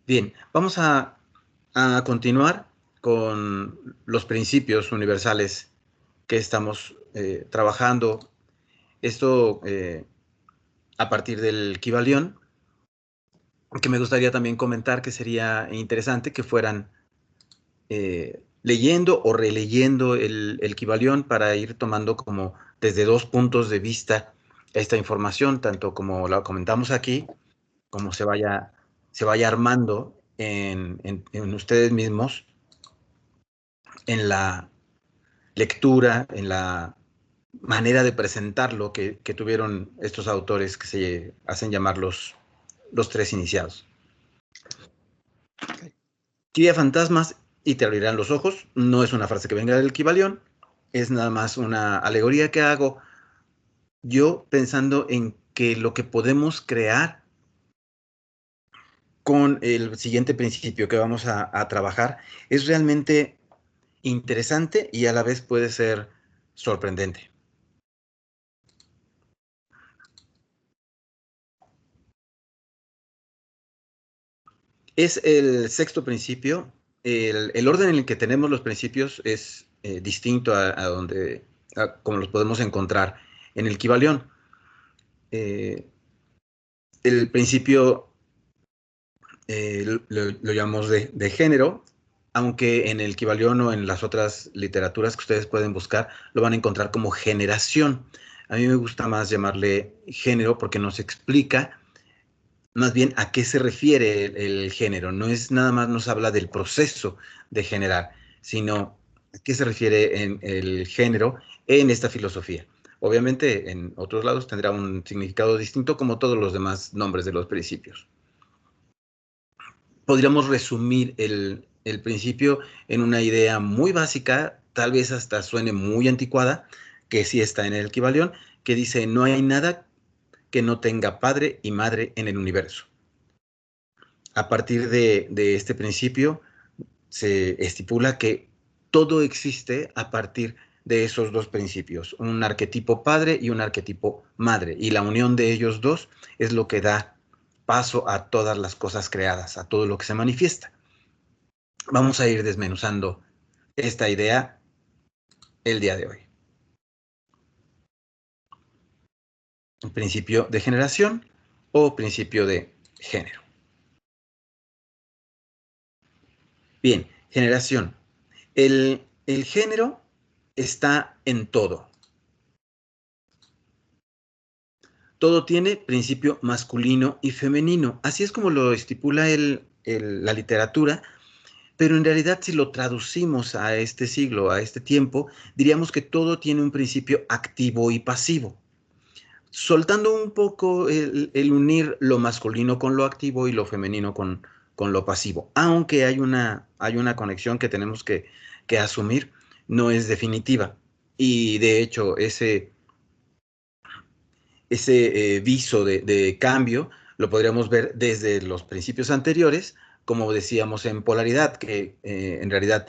Bien, vamos a continuar con los principios universales que estamos trabajando. Esto a partir del Kybalión, que me gustaría también comentar que sería interesante que fueran leyendo o releyendo el Kybalión para ir tomando como desde dos puntos de vista esta información, tanto como la comentamos aquí, como se vaya armando en ustedes mismos, en la lectura, en la manera de presentarlo que tuvieron estos autores que se hacen llamar los tres iniciados. Cría fantasmas y te abrirán los ojos. No es una frase que venga del Kybalión, es nada más una alegoría que hago yo pensando en que lo que podemos crear con el siguiente principio que vamos a trabajar es realmente interesante y a la vez puede ser sorprendente. Es el sexto principio. El orden en el que tenemos los principios es distinto a como los podemos encontrar en el Kybalión. El principio lo llamamos de género, aunque en el Kybalión o en las otras literaturas que ustedes pueden buscar, lo van a encontrar como generación. A mí me gusta más llamarle género porque nos explica más bien a qué se refiere el género. No es nada más nos habla del proceso de generar, sino a qué se refiere en el género en esta filosofía. Obviamente en otros lados tendrá un significado distinto como todos los demás nombres de los principios. Podríamos resumir el principio en una idea muy básica, tal vez hasta suene muy anticuada, que sí está en el Kybalión, que dice, no hay nada que no tenga padre y madre en el universo. A partir de este principio se estipula que todo existe a partir de esos dos principios, un arquetipo padre y un arquetipo madre, y la unión de ellos dos es lo que da paso a todas las cosas creadas, a todo lo que se manifiesta. Vamos a ir desmenuzando esta idea el día de hoy. El principio de generación o principio de género. Bien, generación. El género está en todo. Todo tiene principio masculino y femenino. Así es como lo estipula la literatura, pero en realidad si lo traducimos a este siglo, a este tiempo, diríamos que todo tiene un principio activo y pasivo. Soltando un poco el unir lo masculino con lo activo y lo femenino con lo pasivo. Aunque hay una conexión que tenemos que asumir, no es definitiva. Y de hecho, ese viso de cambio lo podríamos ver desde los principios anteriores, como decíamos en polaridad, que en realidad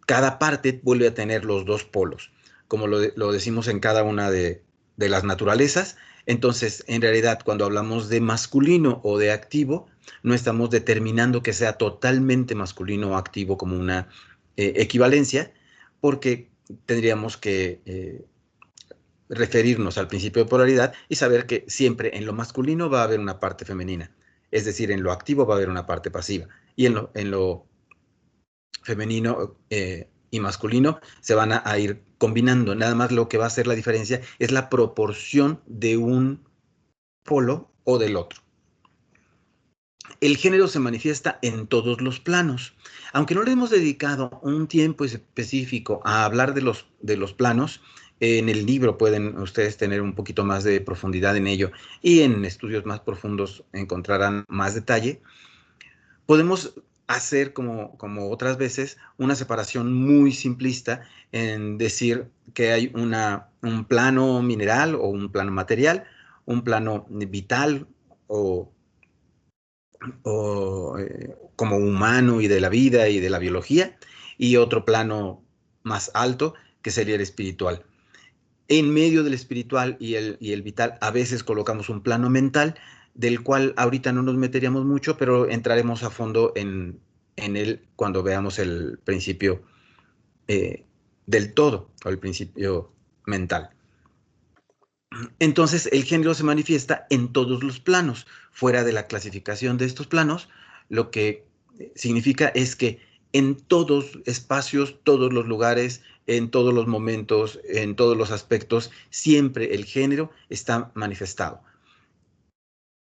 cada parte vuelve a tener los dos polos, como lo decimos en cada una de las naturalezas. Entonces, en realidad, cuando hablamos de masculino o de activo, no estamos determinando que sea totalmente masculino o activo como una equivalencia, porque tendríamos que referirnos al principio de polaridad y saber que siempre en lo masculino va a haber una parte femenina, es decir, en lo activo va a haber una parte pasiva, y en lo femenino y masculino se van a ir combinando. Nada más lo que va a hacer la diferencia es la proporción de un polo o del otro. El género se manifiesta en todos los planos. Aunque no le hemos dedicado un tiempo específico a hablar de los planos, en el libro pueden ustedes tener un poquito más de profundidad en ello y en estudios más profundos encontrarán más detalle. Podemos hacer, como otras veces, una separación muy simplista en decir que hay un plano mineral o un plano material, un plano vital como humano y de la vida y de la biología, y otro plano más alto que sería el espiritual. En medio del espiritual y el vital a veces colocamos un plano mental del cual ahorita no nos meteríamos mucho, pero entraremos a fondo en él cuando veamos el principio del todo, o el principio mental. Entonces, el género se manifiesta en todos los planos. Fuera de la clasificación de estos planos, lo que significa es que en todos espacios, todos los lugares, en todos los momentos, en todos los aspectos, siempre el género está manifestado.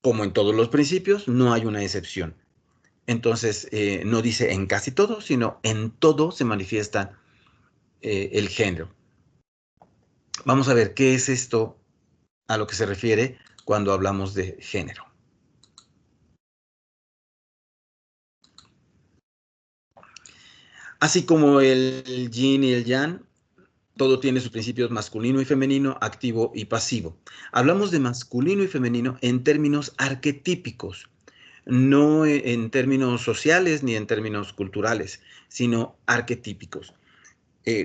Como en todos los principios, no hay una excepción. Entonces, no dice en casi todo, sino en todo se manifiesta el género. Vamos a ver qué es esto a lo que se refiere cuando hablamos de género. Así como el yin y el yang, todo tiene sus principios masculino y femenino, activo y pasivo. Hablamos de masculino y femenino en términos arquetípicos, no en términos sociales ni en términos culturales, sino arquetípicos.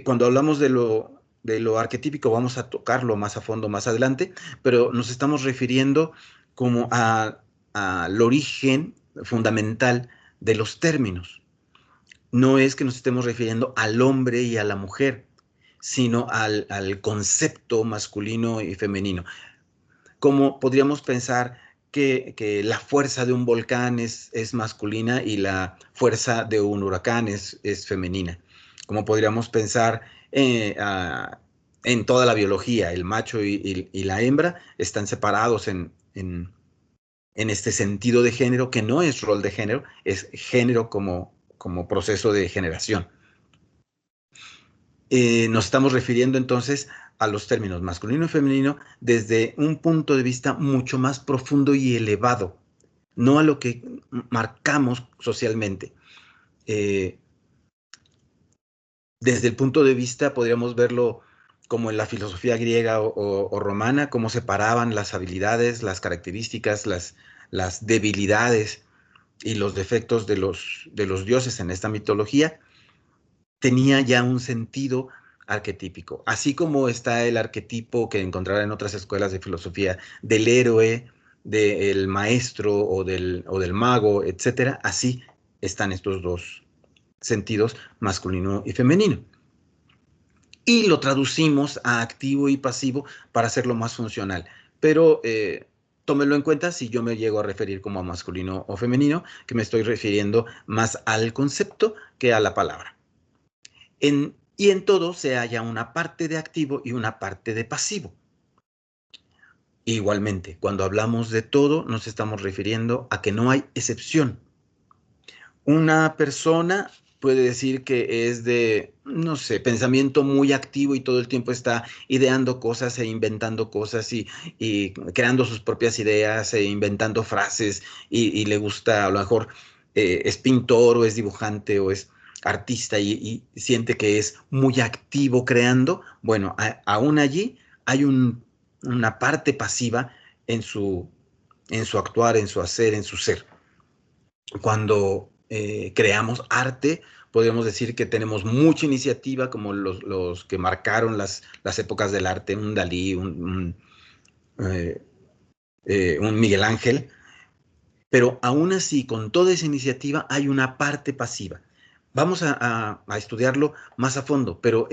Cuando hablamos de lo arquetípico, vamos a tocarlo más a fondo más adelante, pero nos estamos refiriendo como al origen fundamental de los términos. No es que nos estemos refiriendo al hombre y a la mujer, sino al concepto masculino y femenino. Como podríamos pensar que la fuerza de un volcán es masculina y la fuerza de un huracán es femenina. Como podríamos pensar en toda la biología, el macho y la hembra están separados en este sentido de género, que no es rol de género, es género como proceso de generación. Nos estamos refiriendo entonces a los términos masculino y femenino desde un punto de vista mucho más profundo y elevado, no a lo que marcamos socialmente. Desde el punto de vista, podríamos verlo como en la filosofía griega o romana, cómo separaban las habilidades, las características, las debilidades y los defectos de los dioses en esta mitología, tenía ya un sentido arquetípico. Así como está el arquetipo que encontrará en otras escuelas de filosofía del héroe, del maestro o del mago, etcétera, así están estos dos sentidos, masculino y femenino. Y lo traducimos a activo y pasivo para hacerlo más funcional. Pero tómelo en cuenta si yo me llego a referir como a masculino o femenino, que me estoy refiriendo más al concepto que a la palabra. Y en todo se halla una parte de activo y una parte de pasivo. Igualmente, cuando hablamos de todo, nos estamos refiriendo a que no hay excepción. Una persona puede decir que es de, no sé, pensamiento muy activo y todo el tiempo está ideando cosas e inventando cosas y creando sus propias ideas e inventando frases y le gusta, a lo mejor es pintor o es dibujante o es artista y siente que es muy activo creando. Bueno, aún allí hay una parte pasiva en su actuar, en su hacer, en su ser. Cuando creamos arte, podríamos decir que tenemos mucha iniciativa, como los que marcaron las épocas del arte, un Dalí, un Miguel Ángel, pero aún así, con toda esa iniciativa, hay una parte pasiva. Vamos a estudiarlo más a fondo, pero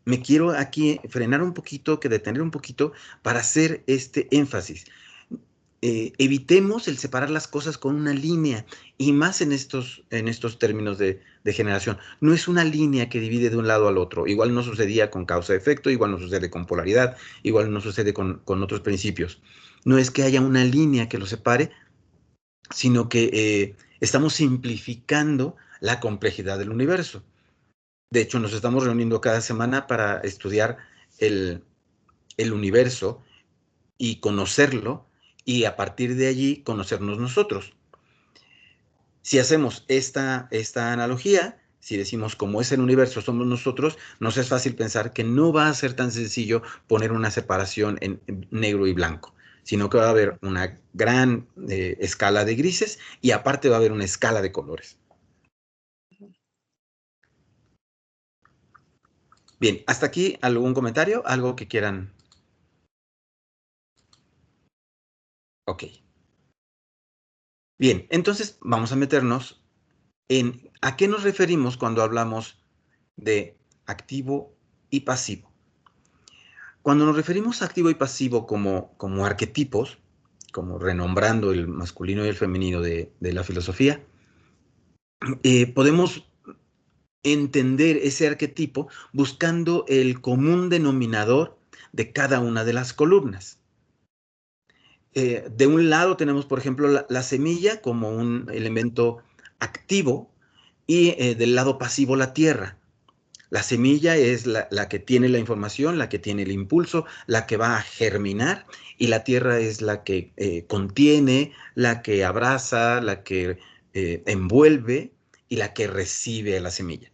me quiero aquí frenar un poquito, que detener un poquito para hacer este énfasis. Evitemos el separar las cosas con una línea y más en estos términos de generación. No es una línea que divide de un lado al otro. Igual no sucedía con causa-efecto, igual no sucede con polaridad, igual no sucede con otros principios. No es que haya una línea que lo separe, sino que estamos simplificando la complejidad del universo. De hecho, nos estamos reuniendo cada semana para estudiar el, el universo y conocerlo y a partir de allí conocernos nosotros. Si hacemos esta analogía, si decimos cómo es el universo, somos nosotros, nos es fácil pensar que no va a ser tan sencillo poner una separación en negro y blanco, sino que va a haber una gran escala de grises y aparte va a haber una escala de colores. Bien, hasta aquí algún comentario, algo que quieran. Ok. Bien, entonces vamos a meternos en a qué nos referimos cuando hablamos de activo y pasivo. Cuando nos referimos a activo y pasivo como arquetipos, como renombrando el masculino y el femenino de la filosofía, podemos entender ese arquetipo buscando el común denominador de cada una de las columnas. De un lado tenemos, por ejemplo, la semilla como un elemento activo y del lado pasivo la tierra. La semilla es la que tiene la información, la que tiene el impulso, la que va a germinar, y la tierra es la que contiene, la que abraza, la que envuelve y la que recibe a la semilla.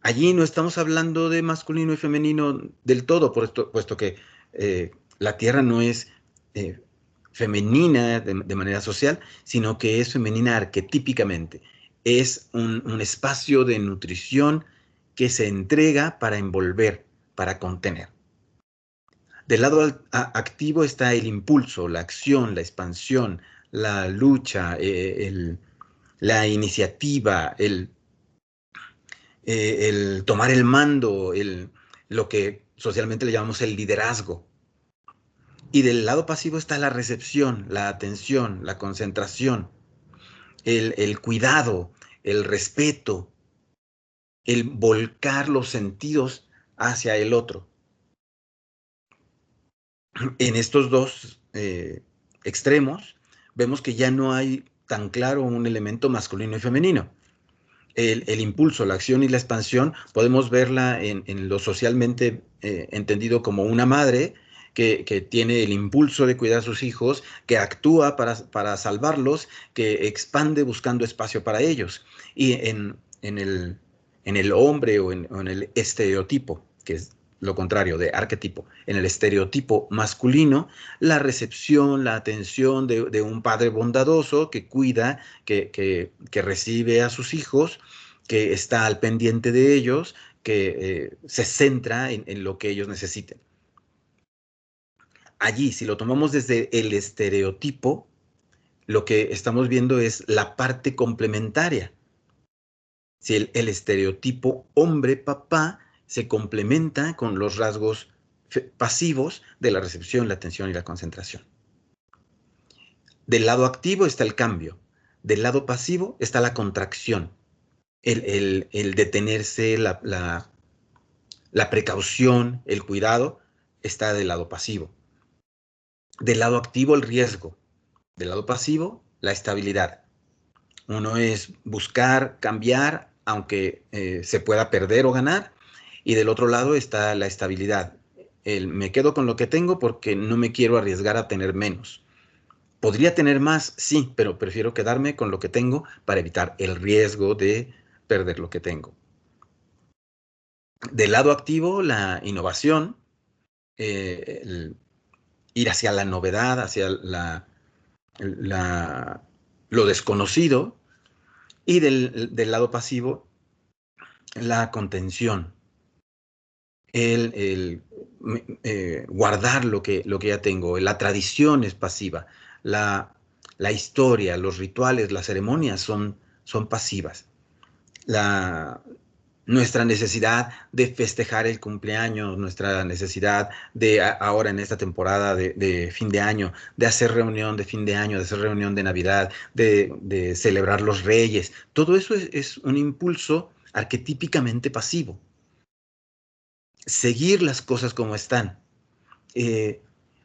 Allí no estamos hablando de masculino y femenino del todo, puesto que la tierra no es eh, femenina de manera social, sino que es femenina arquetípicamente. Es un espacio de nutrición que se entrega para envolver, para contener. Del lado activo está el impulso, la acción, la expansión, la lucha, la iniciativa, el tomar el mando, lo que socialmente le llamamos el liderazgo. Y del lado pasivo está la recepción, la atención, la concentración, el cuidado, el respeto, el volcar los sentidos hacia el otro. En estos dos extremos vemos que ya no hay tan claro un elemento masculino y femenino. El impulso, la acción y la expansión, podemos verla en lo socialmente entendido como una madre que tiene el impulso de cuidar a sus hijos, que actúa para salvarlos, que expande buscando espacio para ellos. Y en el hombre o en el estereotipo, que es lo contrario de arquetipo, en el estereotipo masculino, la recepción, la atención de un padre bondadoso que cuida, que recibe a sus hijos, que está al pendiente de ellos, que se centra en lo que ellos necesiten. Allí, si lo tomamos desde el estereotipo, lo que estamos viendo es la parte complementaria. Si el estereotipo hombre-papá se complementa con los rasgos pasivos de la recepción, la atención y la concentración. Del lado activo está el cambio, del lado pasivo está la contracción, el detenerse, la precaución, el cuidado está del lado pasivo. Del lado activo el riesgo, del lado pasivo la estabilidad. Uno es buscar cambiar aunque se pueda perder o ganar, y del otro lado está la estabilidad. Me quedo con lo que tengo porque no me quiero arriesgar a tener menos. Podría tener más, sí, pero prefiero quedarme con lo que tengo para evitar el riesgo de perder lo que tengo. Del lado activo, la innovación, ir hacia la novedad, hacia lo desconocido, y del lado pasivo, la contención, guardar lo que ya tengo. La tradición es pasiva, la historia, los rituales, las ceremonias son pasivas. Nuestra necesidad de festejar el cumpleaños, nuestra necesidad de ahora en esta temporada de fin de año, de hacer reunión de fin de año, de hacer reunión de Navidad, de celebrar los Reyes, todo eso es un impulso arquetípicamente pasivo. Seguir las cosas como están.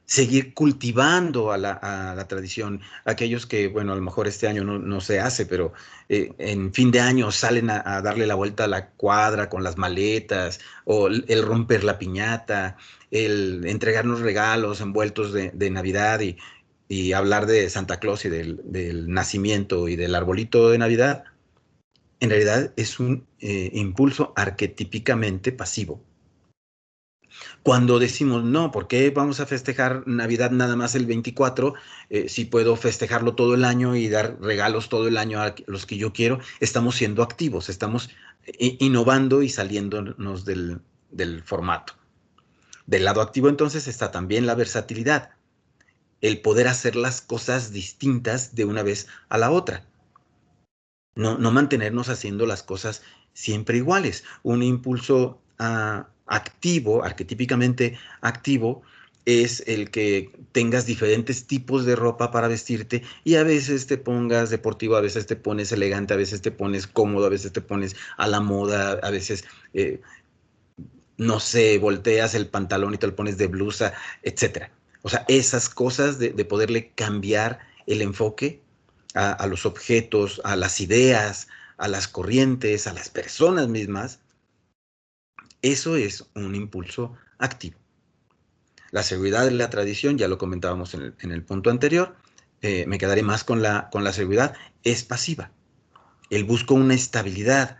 Seguir cultivando a la tradición. Aquellos que, bueno, a lo mejor este año no se hace, pero en fin de año salen a darle la vuelta a la cuadra con las maletas, o el romper la piñata, el entregarnos regalos envueltos de Navidad y hablar de Santa Claus y del nacimiento y del arbolito de Navidad. En realidad es un impulso arquetípicamente pasivo. Cuando decimos, no, ¿por qué vamos a festejar Navidad nada más el 24? Si puedo festejarlo todo el año y dar regalos todo el año a los que yo quiero, estamos siendo activos, estamos innovando y saliéndonos del formato. Del lado activo entonces está también la versatilidad. el poder hacer las cosas distintas de una vez a la otra. No mantenernos haciendo las cosas siempre iguales. Un impulso activo, arquetípicamente activo, es el que tengas diferentes tipos de ropa para vestirte y a veces te pongas deportivo, a veces te pones elegante, a veces te pones cómodo, a veces te pones a la moda, a veces, no sé, volteas el pantalón y te lo pones de blusa, etcétera. O sea, esas cosas de poderle cambiar el enfoque a los objetos, a las ideas, a las corrientes, a las personas mismas, eso es un impulso activo. La seguridad de la tradición, ya lo comentábamos en el punto anterior, me quedaré más con la seguridad, es pasiva. El busco una estabilidad,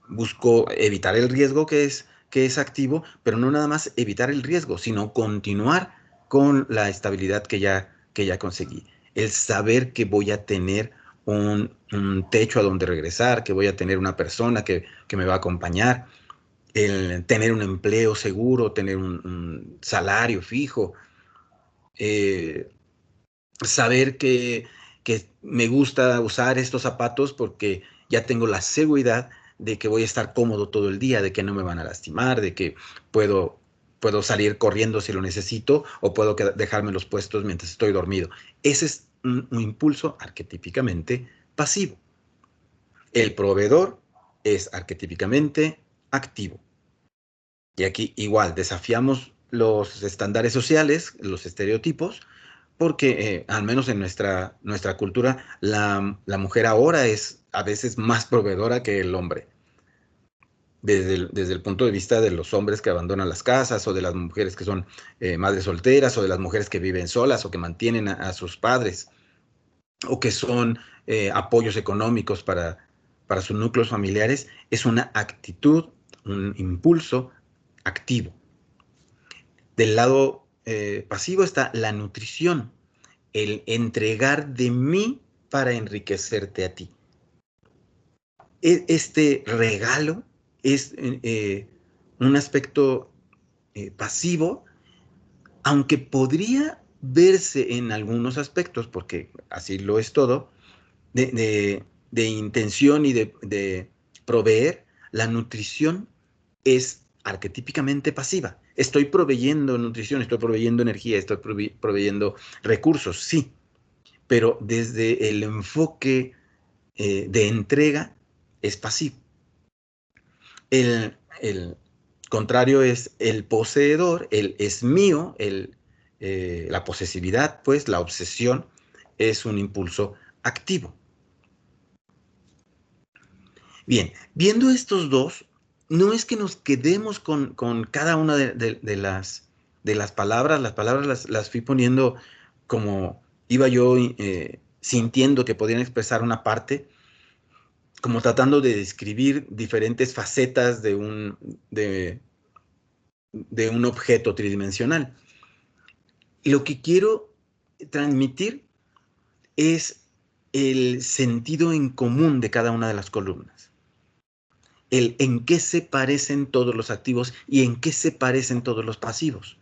busco evitar el riesgo que es activo, pero no nada más evitar el riesgo, sino continuar con la estabilidad que ya conseguí. El saber que voy a tener un techo a donde regresar, que voy a tener una persona que me va a acompañar, el tener un empleo seguro, tener un salario fijo, eh, saber que me gusta usar estos zapatos porque ya tengo la seguridad de que voy a estar cómodo todo el día, de que no me van a lastimar, de que puedo salir corriendo si lo necesito o puedo dejarme los puestos mientras estoy dormido. Ese es un impulso arquetípicamente pasivo. El proveedor es arquetípicamente activo. Y aquí igual desafiamos los estándares sociales, los estereotipos, porque al menos en nuestra cultura, la mujer ahora es a veces más proveedora que el hombre. Desde el punto de vista de los hombres que abandonan las casas, o de las mujeres que son madres solteras, o de las mujeres que viven solas, o que mantienen a sus padres, o que son apoyos económicos para sus núcleos familiares, es una actitud, un impulso activo. Del lado pasivo está la nutrición, el entregar de mí para enriquecerte a ti. Este regalo es un aspecto pasivo, aunque podría verse en algunos aspectos, porque así lo es todo, de intención y de proveer. La nutrición es arquetípicamente pasiva. Estoy proveyendo nutrición, estoy proveyendo energía, estoy proveyendo recursos, sí, pero desde el enfoque de entrega es pasivo. El contrario es el poseedor, el es mío, la posesividad, pues la obsesión es un impulso activo. Bien, viendo estos dos, no es que nos quedemos con cada una de las palabras las fui poniendo como iba yo sintiendo que podían expresar una parte, como tratando de describir diferentes facetas de un objeto tridimensional. Y lo que quiero transmitir es el sentido en común de cada una de las columnas. El en qué se parecen todos los activos y en qué se parecen todos los pasivos.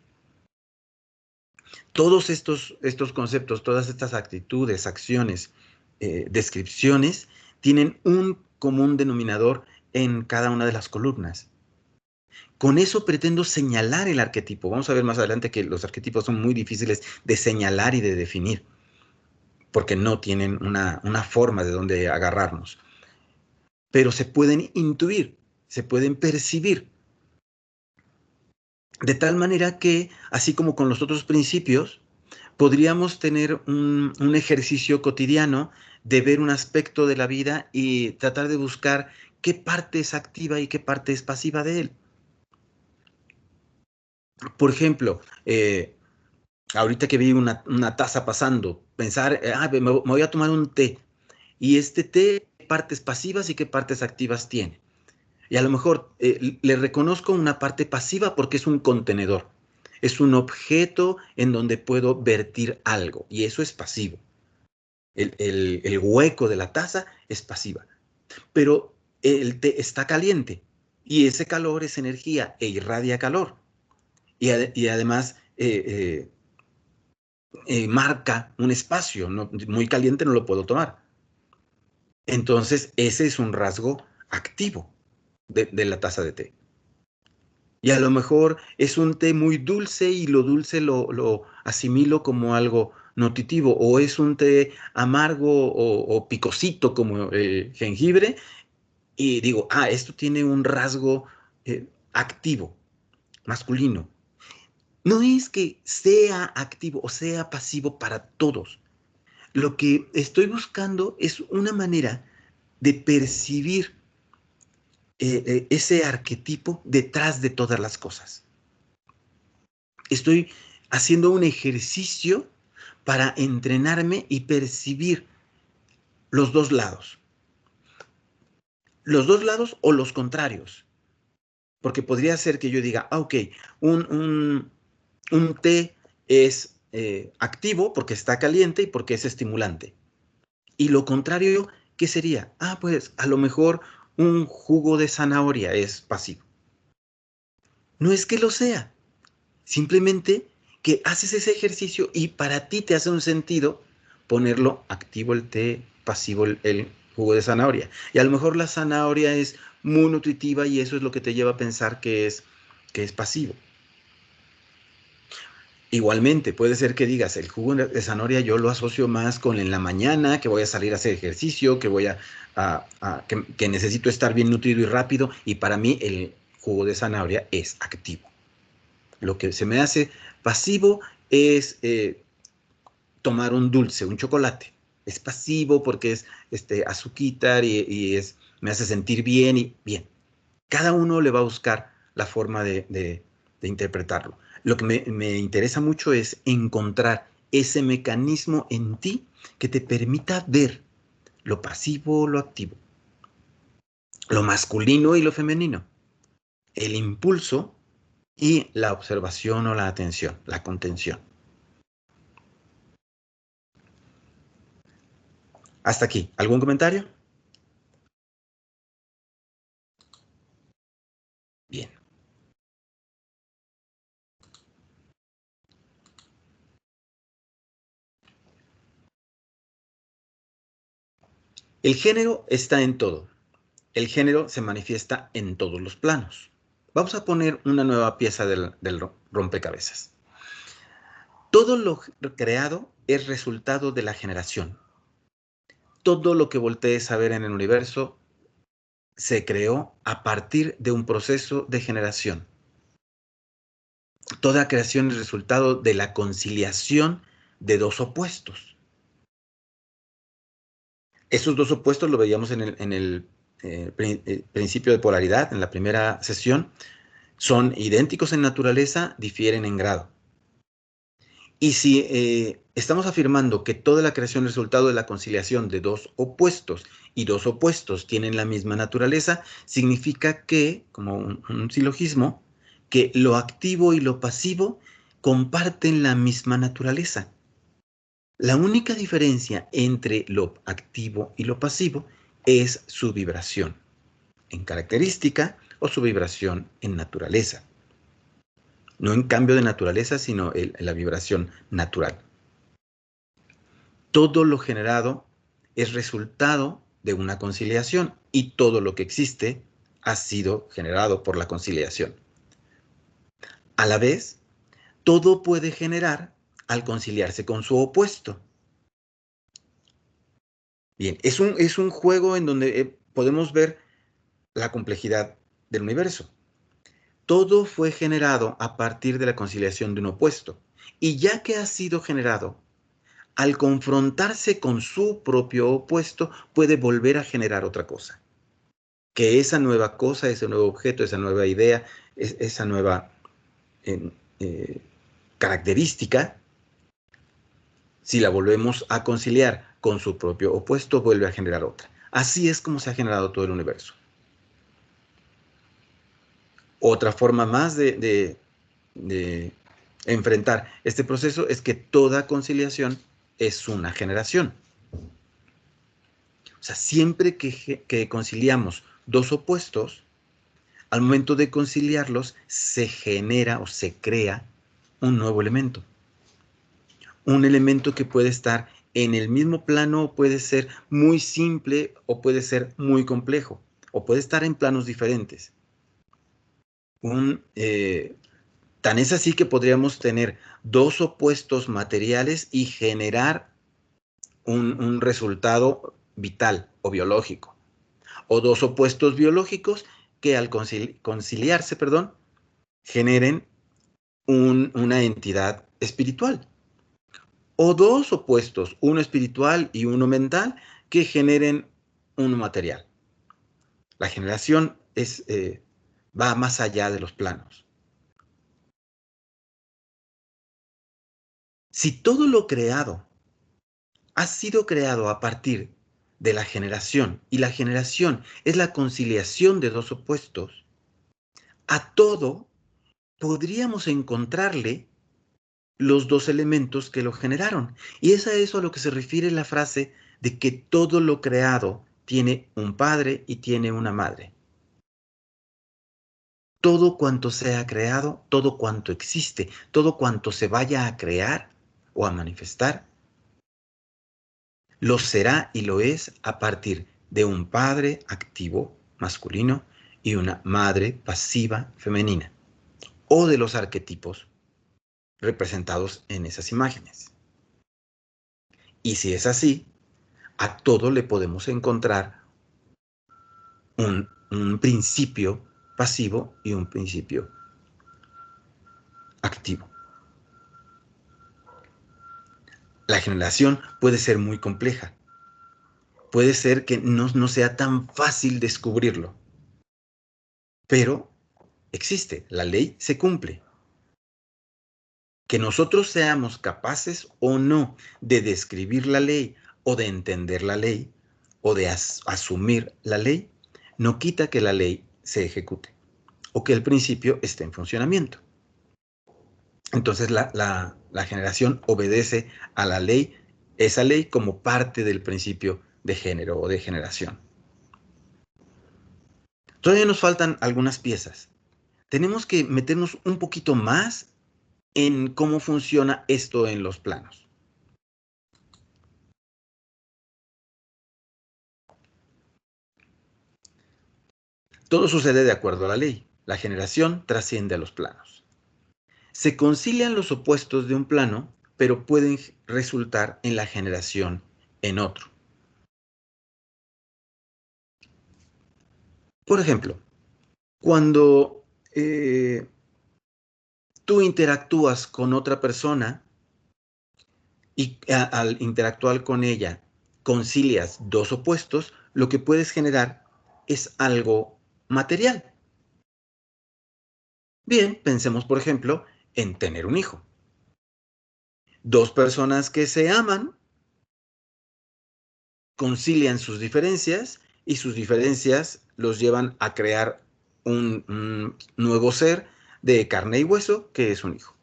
Todos estos conceptos, todas estas actitudes, acciones, descripciones, tienen un común denominador en cada una de las columnas. Con eso pretendo señalar el arquetipo. Vamos a ver más adelante que los arquetipos son muy difíciles de señalar y de definir, porque no tienen una forma de donde agarrarnos. Pero se pueden intuir, se pueden percibir. De tal manera que, así como con los otros principios, podríamos tener un ejercicio cotidiano de ver un aspecto de la vida y tratar de buscar qué parte es activa y qué parte es pasiva de él. Por ejemplo, ahorita que vi una taza pasando, pensar, me voy a tomar un té, y este té, ¿qué partes pasivas y qué partes activas tiene? Y a lo mejor le reconozco una parte pasiva porque es un contenedor, es un objeto en donde puedo vertir algo, y eso es pasivo. El hueco de la taza es pasiva, pero el té está caliente, y ese calor es energía e irradia calor. Y además marca un espacio, ¿no? Muy caliente no lo puedo tomar. Entonces, ese es un rasgo activo de la taza de té. Y a lo mejor es un té muy dulce y lo dulce lo asimilo como algo nutritivo, o es un té amargo o picosito como el jengibre, y digo, esto tiene un rasgo activo, masculino. No es que sea activo o sea pasivo para todos. Lo que estoy buscando es una manera de percibir ese arquetipo detrás de todas las cosas. Estoy haciendo un ejercicio para entrenarme y percibir los dos lados. Los dos lados o los contrarios. Porque podría ser que yo diga, ok, un té es activo porque está caliente y porque es estimulante. Y lo contrario, ¿qué sería? Pues a lo mejor un jugo de zanahoria es pasivo. No es que lo sea, simplemente que haces ese ejercicio y para ti te hace un sentido ponerlo activo el té, pasivo el jugo de zanahoria. Y a lo mejor la zanahoria es muy nutritiva y eso es lo que te lleva a pensar que es pasivo. Igualmente, puede ser que digas, el jugo de zanahoria yo lo asocio más con en la mañana, que voy a salir a hacer ejercicio, que voy que necesito estar bien nutrido y rápido, y para mí el jugo de zanahoria es activo. Lo que se me hace pasivo es tomar un dulce, un chocolate. Es pasivo porque es azuquitar me hace sentir bien y bien. Cada uno le va a buscar la forma de interpretarlo. Lo que me interesa mucho es encontrar ese mecanismo en ti que te permita ver lo pasivo, lo activo, lo masculino y lo femenino, el impulso y la observación o la atención, la contención. Hasta aquí. ¿Algún comentario? Bien. El género está en todo. El género se manifiesta en todos los planos. Vamos a poner una nueva pieza del rompecabezas. Todo lo creado es resultado de la generación. Todo lo que voltees a ver en el universo se creó a partir de un proceso de generación. Toda creación es resultado de la conciliación de dos opuestos. Esos dos opuestos lo veíamos en el principio de polaridad, en la primera sesión. Son idénticos en naturaleza, difieren en grado. Y si estamos afirmando que toda la creación es resultado de la conciliación de dos opuestos y dos opuestos tienen la misma naturaleza, significa que, como un silogismo, que lo activo y lo pasivo comparten la misma naturaleza. La única diferencia entre lo activo y lo pasivo es su vibración en característica o su vibración en naturaleza. No en cambio de naturaleza, sino la vibración natural. Todo lo generado es resultado de una conciliación y todo lo que existe ha sido generado por la conciliación. A la vez, todo puede generar al conciliarse con su opuesto. Bien, es un juego en donde podemos ver la complejidad del universo. Todo fue generado a partir de la conciliación de un opuesto. Y ya que ha sido generado, al confrontarse con su propio opuesto, puede volver a generar otra cosa. Que esa nueva cosa, ese nuevo objeto, esa nueva idea, esa nueva característica, si la volvemos a conciliar con su propio opuesto, vuelve a generar otra. Así es como se ha generado todo el universo. Otra forma más de enfrentar este proceso es que toda conciliación es una generación. O sea, siempre que conciliamos dos opuestos, al momento de conciliarlos se genera o se crea un nuevo elemento. un elemento que puede estar en el mismo plano, puede ser muy simple o puede ser muy complejo, o puede estar en planos diferentes. Tan es así que podríamos tener dos opuestos materiales y generar un resultado vital o biológico, o dos opuestos biológicos que al conciliarse, generen una entidad espiritual, o dos opuestos, uno espiritual y uno mental, que generen uno material. La generación va más allá de los planos. Si todo lo creado ha sido creado a partir de la generación, y la generación es la conciliación de dos opuestos, a todo podríamos encontrarle los dos elementos que lo generaron. Y es a eso a lo que se refiere la frase de que todo lo creado tiene un padre y tiene una madre. Todo cuanto sea creado, todo cuanto existe, todo cuanto se vaya a crear o a manifestar, lo será y lo es a partir de un padre activo masculino y una madre pasiva femenina, o de los arquetipos representados en esas imágenes. Y si es así, a todo le podemos encontrar un principio pasivo y un principio activo. La generación puede ser muy compleja. Puede ser que no sea tan fácil descubrirlo. Pero existe, la ley se cumple. Que nosotros seamos capaces o no de describir la ley o de entender la ley o de asumir la ley, no quita que la ley se ejecute o que el principio esté en funcionamiento. Entonces la generación obedece a la ley, esa ley como parte del principio de género o de generación. Todavía nos faltan algunas piezas. Tenemos que meternos un poquito más en cómo funciona esto en los planos. Todo sucede de acuerdo a la ley. La generación trasciende a los planos. Se concilian los opuestos de un plano, pero pueden resultar en la generación en otro. Por ejemplo, cuando tú interactúas con otra persona y al interactuar con ella concilias dos opuestos, lo que puedes generar es algo material. Bien, pensemos por ejemplo en tener un hijo. Dos personas que se aman concilian sus diferencias y sus diferencias los llevan a crear un nuevo ser de carne y hueso que es un hijo.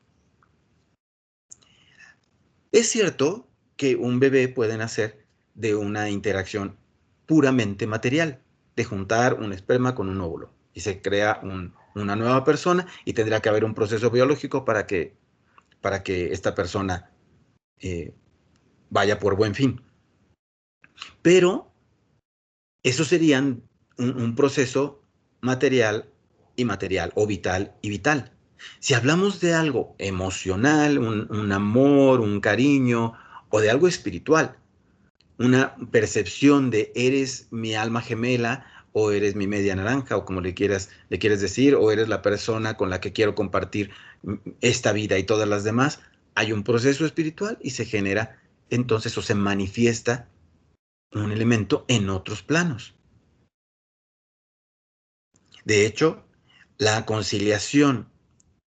Es cierto que un bebé puede nacer de una interacción puramente material, de juntar un esperma con un óvulo, y se crea una nueva persona y tendrá que haber un proceso biológico para que esta persona vaya por buen fin. Pero eso sería un proceso material y material, o vital y vital. Si hablamos de algo emocional, un amor, un cariño, o de algo espiritual, una percepción de eres mi alma gemela, o eres mi media naranja, o como le quieres decir, o eres la persona con la que quiero compartir esta vida y todas las demás, hay un proceso espiritual y se genera entonces o se manifiesta un elemento en otros planos. De hecho, la conciliación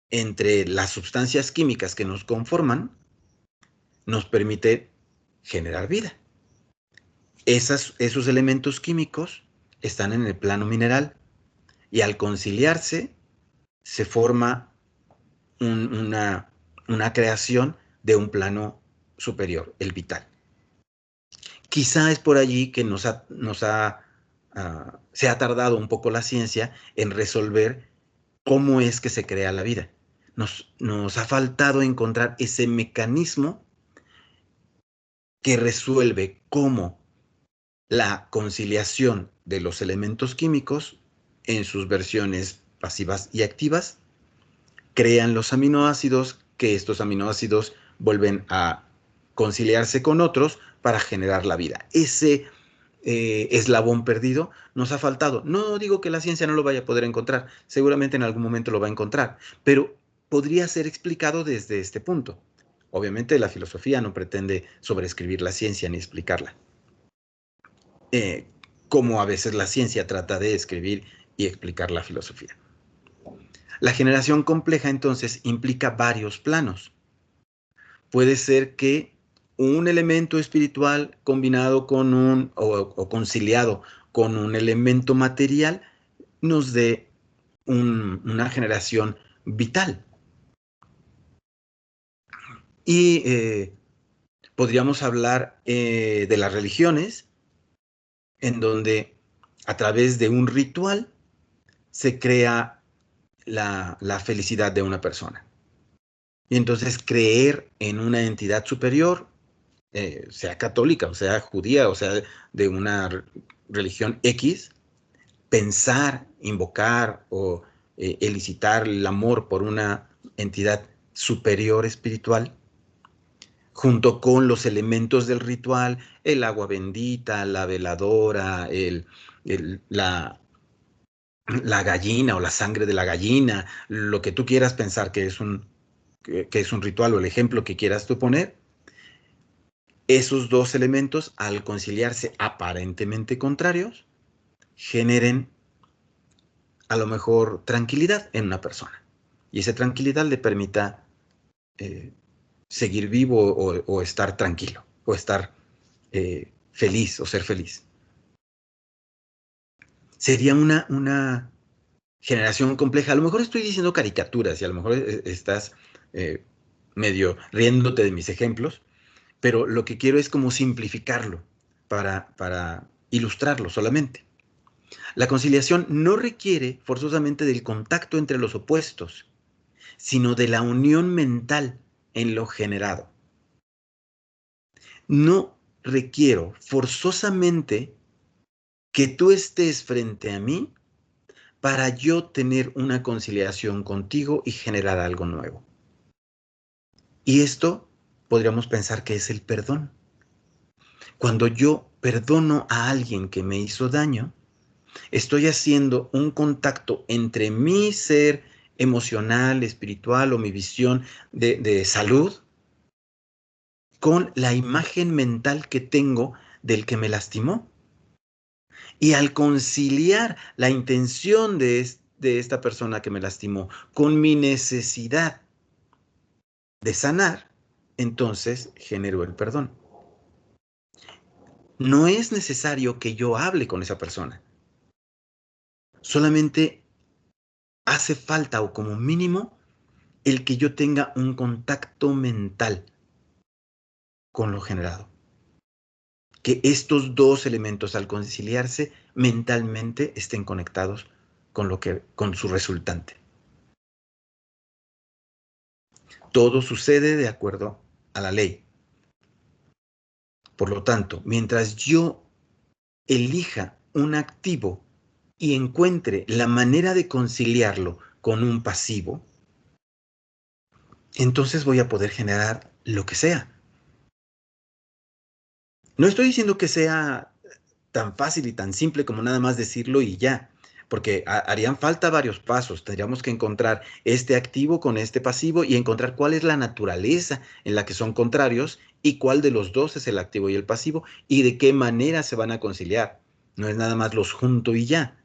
entre las sustancias químicas que nos conforman nos permite generar vida. Esos elementos químicos están en el plano mineral y al conciliarse se forma una creación de un plano superior, el vital. Quizá es por allí que se ha tardado un poco la ciencia en resolver cómo es que se crea la vida. Nos ha faltado encontrar ese mecanismo que resuelve cómo la conciliación de los elementos químicos en sus versiones pasivas y activas crean los aminoácidos, que estos aminoácidos vuelven a conciliarse con otros para generar la vida. Ese eslabón perdido nos ha faltado. No digo que la ciencia no lo vaya a poder encontrar, seguramente en algún momento lo va a encontrar, pero podría ser explicado desde este punto. Obviamente la filosofía no pretende sobreescribir la ciencia ni explicarla, como a veces la ciencia trata de escribir y explicar la filosofía. La generación compleja entonces implica varios planos. Puede ser que un elemento espiritual combinado con o conciliado con un elemento material nos dé una generación vital. Y podríamos hablar de las religiones, en donde a través de un ritual se crea la felicidad de una persona. Y entonces creer en una entidad superior, sea católica, o sea judía, o sea de una religión X, pensar, invocar o elicitar el amor por una entidad superior espiritual, junto con los elementos del ritual, el agua bendita, la veladora, la gallina o la sangre de la gallina, lo que tú quieras pensar que es un ritual o el ejemplo que quieras tú poner, esos dos elementos, al conciliarse aparentemente contrarios, generen a lo mejor tranquilidad en una persona. Y esa tranquilidad le permita eh, seguir vivo o estar tranquilo, o estar feliz o ser feliz. Sería una generación compleja. A lo mejor estoy diciendo caricaturas y a lo mejor estás eh, medio riéndote de mis ejemplos, pero lo que quiero es como simplificarlo para ilustrarlo solamente. La conciliación no requiere forzosamente del contacto entre los opuestos, sino de la unión mental en lo generado. No requiero forzosamente que tú estés frente a mí para yo tener una conciliación contigo y generar algo nuevo. Y esto podríamos pensar que es el perdón. Cuando yo perdono a alguien que me hizo daño, estoy haciendo un contacto entre mi ser emocional, espiritual o mi visión de salud con la imagen mental que tengo del que me lastimó. Y al conciliar la intención de esta persona que me lastimó con mi necesidad de sanar, entonces genero el perdón. No es necesario que yo hable con esa persona. Solamente hace falta, o como mínimo, el que yo tenga un contacto mental con lo generado. Que estos dos elementos, al conciliarse mentalmente, estén conectados con su resultante. Todo sucede de acuerdo a la ley. Por lo tanto, mientras yo elija un activo y encuentre la manera de conciliarlo con un pasivo, entonces voy a poder generar lo que sea. No estoy diciendo que sea tan fácil y tan simple como nada más decirlo y ya, porque harían falta varios pasos. Tendríamos que encontrar este activo con este pasivo y encontrar cuál es la naturaleza en la que son contrarios y cuál de los dos es el activo y el pasivo y de qué manera se van a conciliar. No es nada más los junto y ya.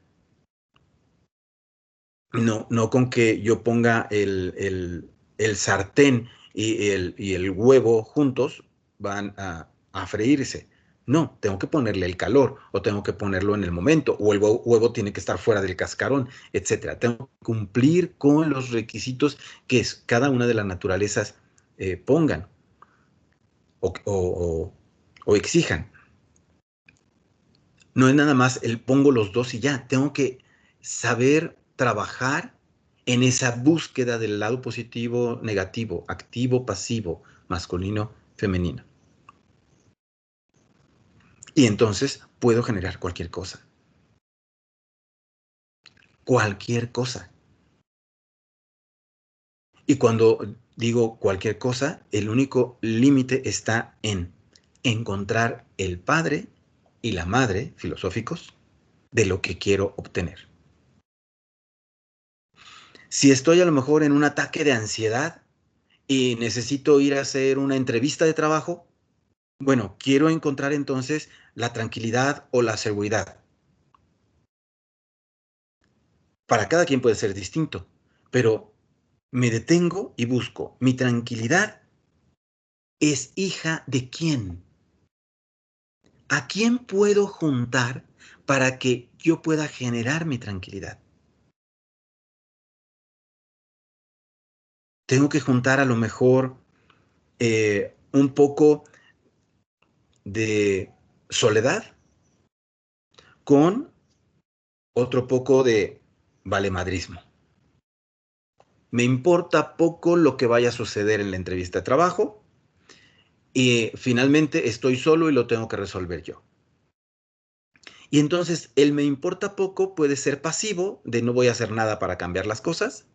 No, no con que yo ponga el sartén y el huevo juntos van a freírse. No, tengo que ponerle el calor o tengo que ponerlo en el momento o el huevo tiene que estar fuera del cascarón, etcétera. Tengo que cumplir con los requisitos que cada una de las naturalezas pongan o, o, o exijan. No es nada más el pongo los dos y ya. Tengo que saber trabajar en esa búsqueda del lado positivo, negativo, activo, pasivo, masculino, femenino. Y entonces puedo generar cualquier cosa. Cualquier cosa. Y cuando digo cualquier cosa, el único límite está en encontrar el padre y la madre filosóficos de lo que quiero obtener. Si estoy a lo mejor en un ataque de ansiedad y necesito ir a hacer una entrevista de trabajo, bueno, quiero encontrar entonces la tranquilidad o la seguridad. Para cada quien puede ser distinto, pero me detengo y busco. ¿Mi tranquilidad es hija de quién? ¿A quién puedo juntar para que yo pueda generar mi tranquilidad? Tengo que juntar a lo mejor un poco de soledad con otro poco de valemadrismo. Me importa poco lo que vaya a suceder en la entrevista de trabajo y finalmente estoy solo y lo tengo que resolver yo. Y entonces el me importa poco puede ser pasivo, de no voy a hacer nada para cambiar las cosas,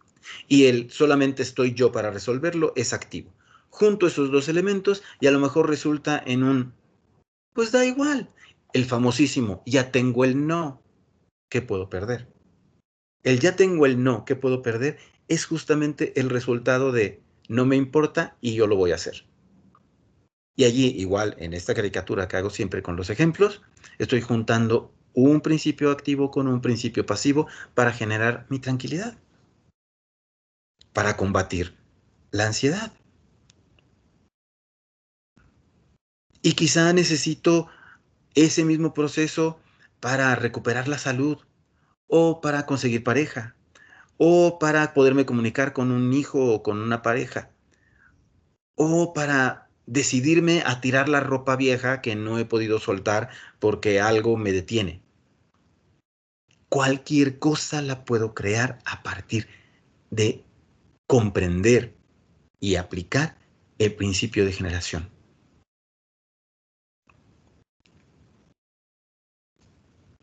y el solamente estoy yo para resolverlo es activo. Junto esos dos elementos y a lo mejor resulta en un, pues da igual, el famosísimo, ya tengo el no, ¿qué puedo perder? El ya tengo el no, ¿qué puedo perder? Es justamente el resultado de no me importa y yo lo voy a hacer. Y allí, igual, en esta caricatura que hago siempre con los ejemplos, estoy juntando un principio activo con un principio pasivo para generar mi tranquilidad, para combatir la ansiedad. Y quizá necesito ese mismo proceso para recuperar la salud o para conseguir pareja o para poderme comunicar con un hijo o con una pareja o para decidirme a tirar la ropa vieja que no he podido soltar porque algo me detiene. Cualquier cosa la puedo crear a partir de comprender y aplicar el principio de generación.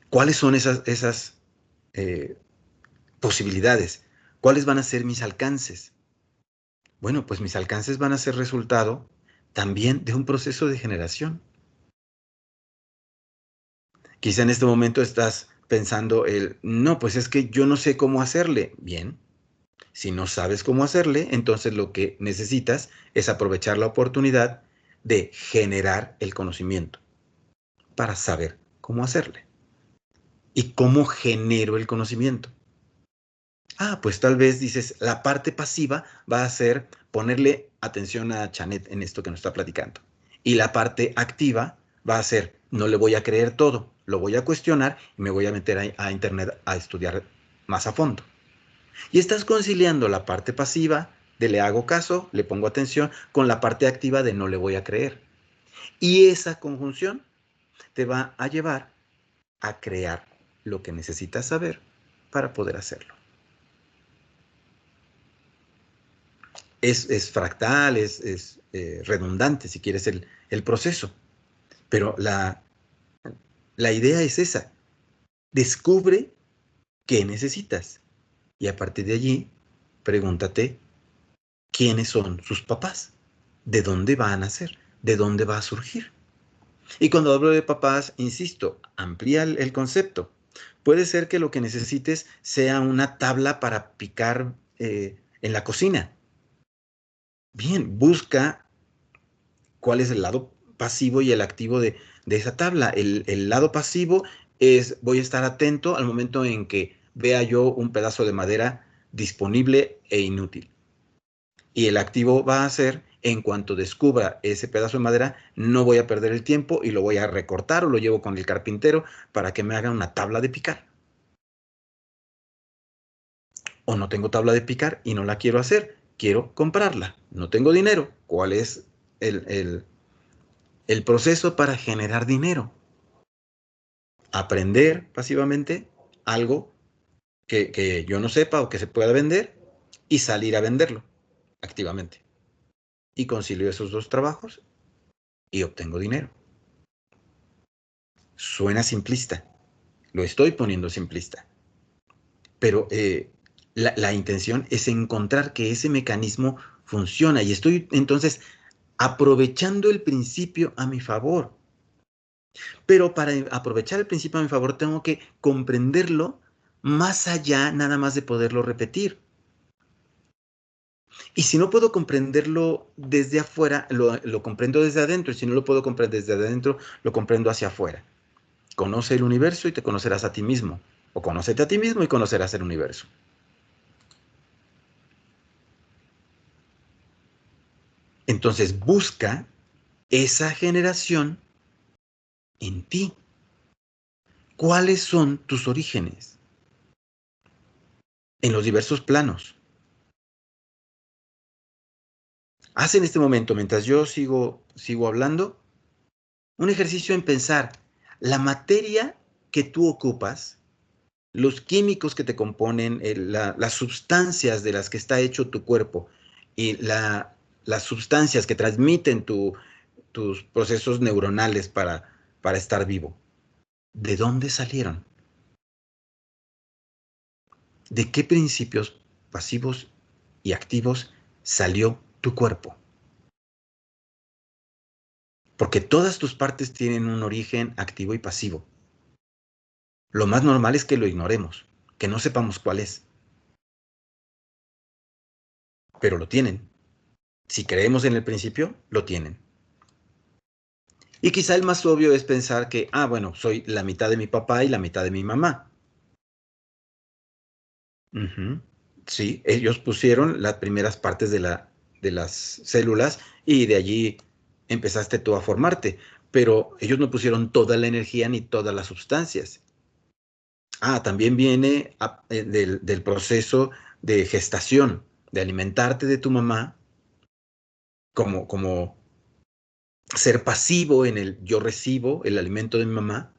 ¿Cuáles son esas eh, posibilidades? ¿Cuáles van a ser mis alcances? Bueno, pues mis alcances van a ser resultado también de un proceso de generación. Quizá en este momento estás pensando no, pues es que yo no sé cómo hacerle. Bien, si no sabes cómo hacerle, entonces lo que necesitas es aprovechar la oportunidad de generar el conocimiento para saber cómo hacerle. ¿Y cómo genero el conocimiento? Ah, pues tal vez dices, la parte pasiva va a ser ponerle atención a Chanet en esto que nos está platicando. Y la parte activa va a ser, no le voy a creer todo, lo voy a cuestionar y me voy a meter a internet a estudiar más a fondo. Y estás conciliando la parte pasiva de le hago caso, le pongo atención, con la parte activa de no le voy a creer. Y esa conjunción te va a llevar a crear lo que necesitas saber para poder hacerlo. Es fractal, es redundante, si quieres, el proceso. Pero la idea es esa. Descubre qué necesitas. Y a partir de allí, pregúntate quiénes son sus papás, de dónde van a ser, de dónde va a surgir. Y cuando hablo de papás, insisto, amplía el concepto. Puede ser que lo que necesites sea una tabla para picar en la cocina. Bien, busca cuál es el lado pasivo y el activo de esa tabla. El lado pasivo es voy a estar atento al momento en que vea yo un pedazo de madera disponible e inútil. Y el activo va a ser, en cuanto descubra ese pedazo de madera, no voy a perder el tiempo y lo voy a recortar o lo llevo con el carpintero para que me haga una tabla de picar. O no tengo tabla de picar y no la quiero hacer, quiero comprarla. No tengo dinero. ¿Cuál es el proceso para generar dinero? Aprender pasivamente algo que yo no sepa o que se pueda vender y salir a venderlo activamente. Y concilio esos dos trabajos y obtengo dinero. Suena simplista, lo estoy poniendo simplista, pero la intención es encontrar que ese mecanismo funciona y estoy entonces aprovechando el principio a mi favor. Pero para aprovechar el principio a mi favor tengo que comprenderlo más allá nada más de poderlo repetir. Y si no puedo comprenderlo desde afuera, lo comprendo desde adentro. Y si no lo puedo comprender desde adentro, lo comprendo hacia afuera. Conoce el universo y te conocerás a ti mismo. O conócete a ti mismo y conocerás el universo. Entonces busca esa generación en ti. ¿Cuáles son tus orígenes? En los diversos planos. Haz en este momento, mientras yo sigo hablando, un ejercicio en pensar la materia que tú ocupas, los químicos que te componen, las sustancias de las que está hecho tu cuerpo y las sustancias que transmiten tus procesos neuronales para estar vivo. ¿De dónde salieron? ¿De qué principios pasivos y activos salió tu cuerpo? Porque todas tus partes tienen un origen activo y pasivo. Lo más normal es que lo ignoremos, que no sepamos cuál es, pero lo tienen. Si creemos en el principio, lo tienen. Y quizá el más obvio es pensar que, bueno, soy la mitad de mi papá y la mitad de mi mamá. Ujú. Sí, ellos pusieron las primeras partes de las células y de allí empezaste tú a formarte, pero ellos no pusieron toda la energía ni todas las sustancias. También viene del proceso de gestación, de alimentarte de tu mamá como ser pasivo en el yo recibo el alimento de mi mamá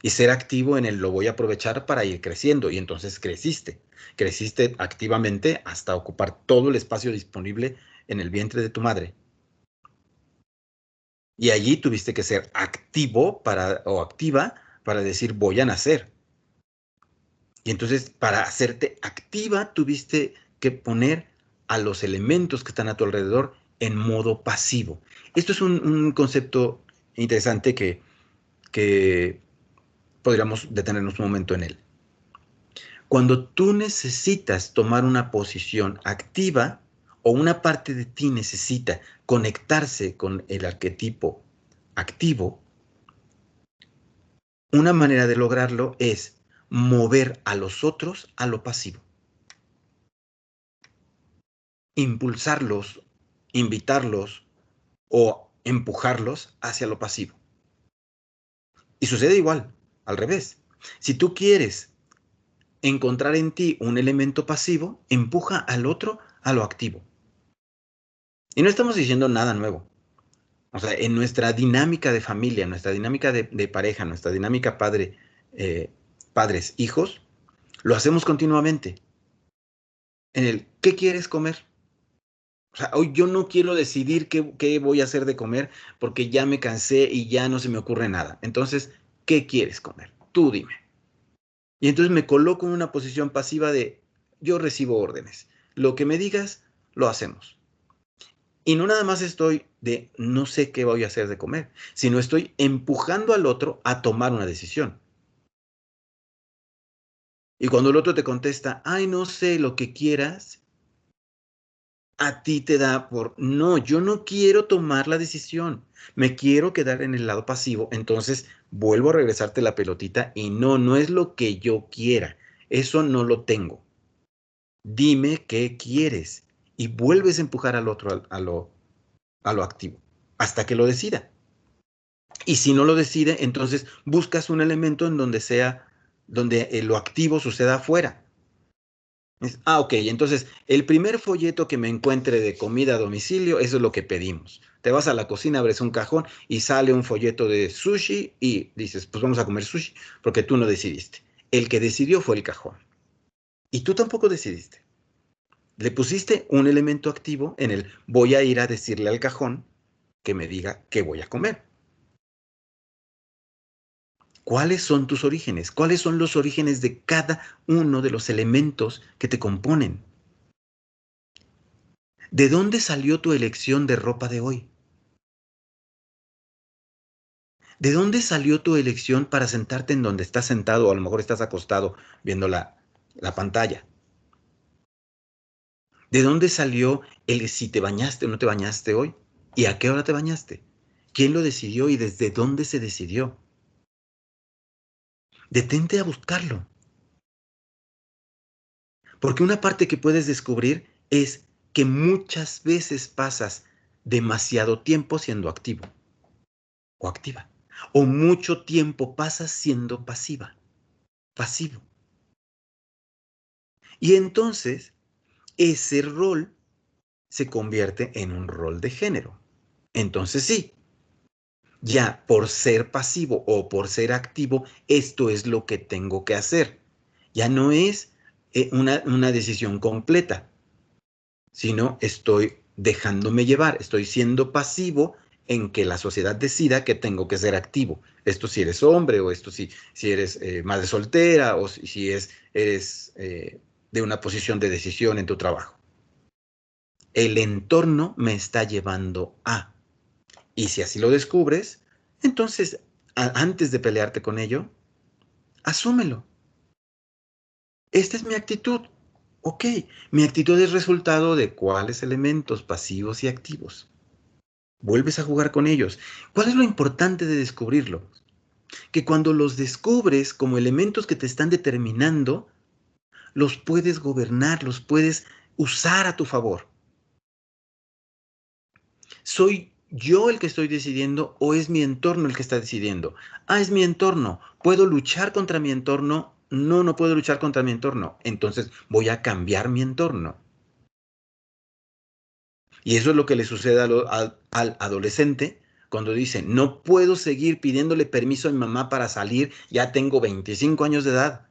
y ser activo en el lo voy a aprovechar para ir creciendo. Y entonces creciste activamente hasta ocupar todo el espacio disponible en el vientre de tu madre. Y allí tuviste que ser activo o activa para decir voy a nacer. Y entonces para hacerte activa tuviste que poner a los elementos que están a tu alrededor en modo pasivo. Esto es un concepto interesante que podríamos detenernos un momento en él. Cuando tú necesitas tomar una posición activa o una parte de ti necesita conectarse con el arquetipo activo, una manera de lograrlo es mover a los otros a lo pasivo, impulsarlos, invitarlos o empujarlos hacia lo pasivo. Y sucede igual, al revés. Si tú quieres encontrar en ti un elemento pasivo, empuja al otro a lo activo. Y no estamos diciendo nada nuevo. O sea, en nuestra dinámica de familia, nuestra dinámica de pareja, nuestra dinámica padres, hijos, lo hacemos continuamente. En el, ¿qué quieres comer? O sea, hoy yo no quiero decidir qué voy a hacer de comer porque ya me cansé y ya no se me ocurre nada. Entonces, ¿qué quieres comer? Tú dime. Y entonces me coloco en una posición pasiva de yo recibo órdenes. Lo que me digas, lo hacemos. Y no nada más estoy de no sé qué voy a hacer de comer, sino estoy empujando al otro a tomar una decisión. Y cuando el otro te contesta, ay, no sé lo que quieras, a ti te da por, no, yo no quiero tomar la decisión, me quiero quedar en el lado pasivo, entonces vuelvo a regresarte la pelotita y no es lo que yo quiera, eso no lo tengo. Dime qué quieres y vuelves a empujar al otro a lo activo, hasta que lo decida. Y si no lo decide, entonces buscas un elemento en donde lo activo suceda afuera. Ok, entonces el primer folleto que me encuentre de comida a domicilio, eso es lo que pedimos. Te vas a la cocina, abres un cajón y sale un folleto de sushi y dices, pues vamos a comer sushi, porque tú no decidiste. El que decidió fue el cajón. Y tú tampoco decidiste. Le pusiste un elemento activo en el voy a ir a decirle al cajón que me diga qué voy a comer. ¿Cuáles son tus orígenes? ¿Cuáles son los orígenes de cada uno de los elementos que te componen? ¿De dónde salió tu elección de ropa de hoy? ¿De dónde salió tu elección para sentarte en donde estás sentado o a lo mejor estás acostado viendo la pantalla? ¿De dónde salió el si te bañaste o no te bañaste hoy? ¿Y a qué hora te bañaste? ¿Quién lo decidió y desde dónde se decidió? Detente a buscarlo. Porque una parte que puedes descubrir es que muchas veces pasas demasiado tiempo siendo activo o activa. O mucho tiempo pasas siendo pasivo. Y entonces ese rol se convierte en un rol de género. Entonces sí, ya por ser pasivo o por ser activo, esto es lo que tengo que hacer. Ya no es una decisión completa, sino estoy dejándome llevar, estoy siendo pasivo en que la sociedad decida que tengo que ser activo. Esto si eres hombre o esto si eres madre soltera o si eres de una posición de decisión en tu trabajo. El entorno me está llevando a. Y si así lo descubres, entonces antes de pelearte con ello, asúmelo. Esta es mi actitud. Ok, mi actitud es resultado de cuáles elementos pasivos y activos. Vuelves a jugar con ellos. ¿Cuál es lo importante de descubrirlo? Que cuando los descubres como elementos que te están determinando, los puedes gobernar, los puedes usar a tu favor. ¿Soy yo el que estoy decidiendo o es mi entorno el que está decidiendo? Ah, es mi entorno. ¿Puedo luchar contra mi entorno? No, no puedo luchar contra mi entorno. Entonces voy a cambiar mi entorno. Y eso es lo que le sucede al adolescente cuando dice, no puedo seguir pidiéndole permiso a mi mamá para salir, ya tengo 25 años de edad.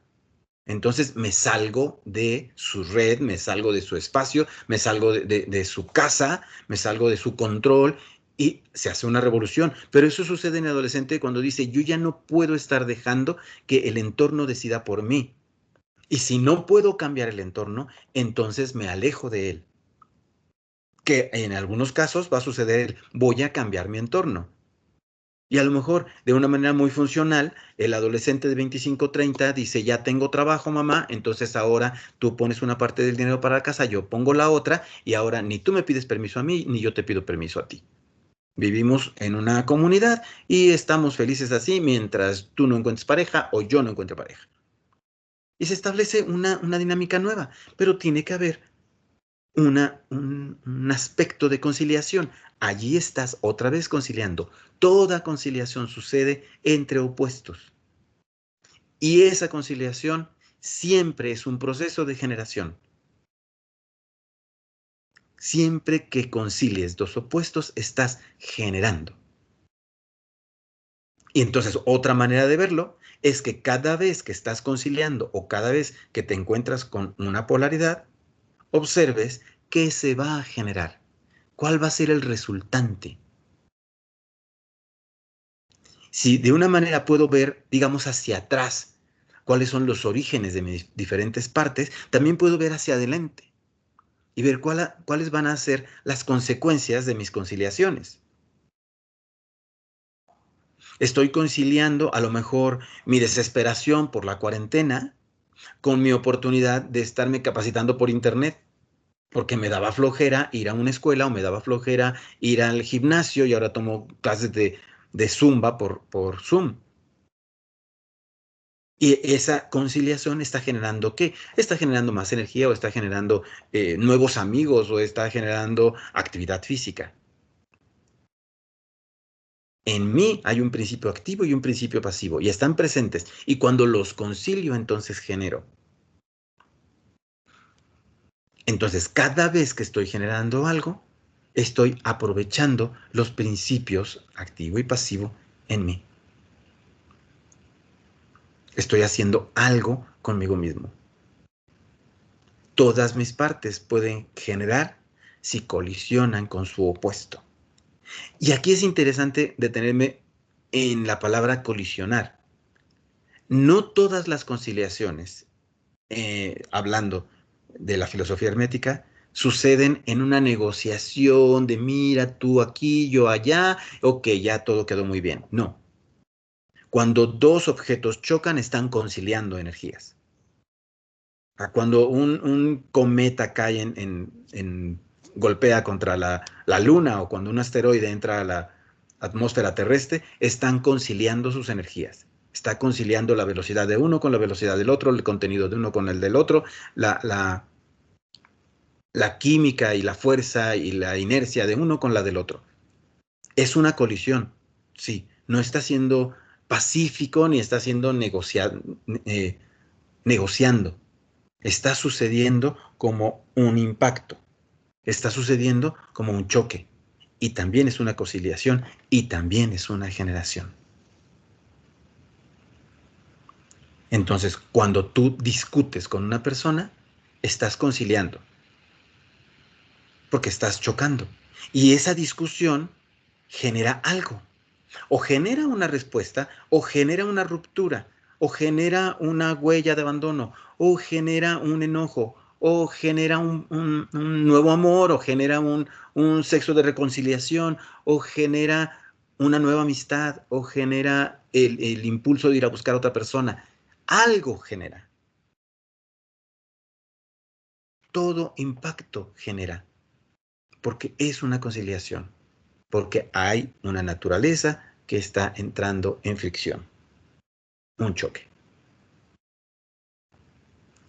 Entonces me salgo de su red, me salgo de su espacio, me salgo de su casa, me salgo de su control y se hace una revolución. Pero eso sucede en el adolescente cuando dice, yo ya no puedo estar dejando que el entorno decida por mí. Y si no puedo cambiar el entorno, entonces me alejo de él. Que en algunos casos va a suceder, voy a cambiar mi entorno. Y a lo mejor, de una manera muy funcional, el adolescente de 25-30 dice, ya tengo trabajo, mamá, entonces ahora tú pones una parte del dinero para la casa, yo pongo la otra, y ahora ni tú me pides permiso a mí, ni yo te pido permiso a ti. Vivimos en una comunidad y estamos felices así mientras tú no encuentres pareja o yo no encuentre pareja. Y se establece una dinámica nueva, pero tiene que haber un aspecto de conciliación. Allí estás otra vez conciliando. Toda conciliación sucede entre opuestos. Y esa conciliación siempre es un proceso de generación. Siempre que concilies dos opuestos, estás generando. Y entonces otra manera de verlo es que cada vez que estás conciliando o cada vez que te encuentras con una polaridad, observes qué se va a generar, cuál va a ser el resultante. Si de una manera puedo ver, digamos, hacia atrás, cuáles son los orígenes de mis diferentes partes, también puedo ver hacia adelante y ver cuáles van a ser las consecuencias de mis conciliaciones. Estoy conciliando a lo mejor mi desesperación por la cuarentena con mi oportunidad de estarme capacitando por internet, porque me daba flojera ir a una escuela o me daba flojera ir al gimnasio y ahora tomo clases de Zumba por Zoom. Y esa conciliación está generando ¿qué? Está generando más energía o está generando nuevos amigos o está generando actividad física. En mí hay un principio activo y un principio pasivo y están presentes. Y cuando los concilio, entonces genero. Entonces, cada vez que estoy generando algo, estoy aprovechando los principios activo y pasivo en mí. Estoy haciendo algo conmigo mismo. Todas mis partes pueden generar si colisionan con su opuesto. Y aquí es interesante detenerme en la palabra colisionar. no todas las conciliaciones, hablando de la filosofía hermética, suceden en una negociación de mira tú aquí, yo allá, ok, ya todo quedó muy bien. No. Cuando dos objetos chocan, están conciliando energías. Cuando un cometa cae golpea contra la Luna, o cuando un asteroide entra a la atmósfera terrestre, están conciliando sus energías. Está conciliando la velocidad de uno con la velocidad del otro, el contenido de uno con el del otro, la química y la fuerza y la inercia de uno con la del otro. Es una colisión, sí. No está siendo pacífico ni está siendo negociando. Está sucediendo como un impacto. Está sucediendo como un choque. Y también es una conciliación y también es una generación. Entonces, cuando tú discutes con una persona, estás conciliando, porque estás chocando. Y esa discusión genera algo. O genera una respuesta, o genera una ruptura, o genera una huella de abandono, o genera un enojo, o genera un nuevo amor, o genera un sexo de reconciliación, o genera una nueva amistad, o genera el impulso de ir a buscar a otra persona. Algo genera. Todo impacto genera, porque es una conciliación, porque hay una naturaleza que está entrando en fricción, un choque.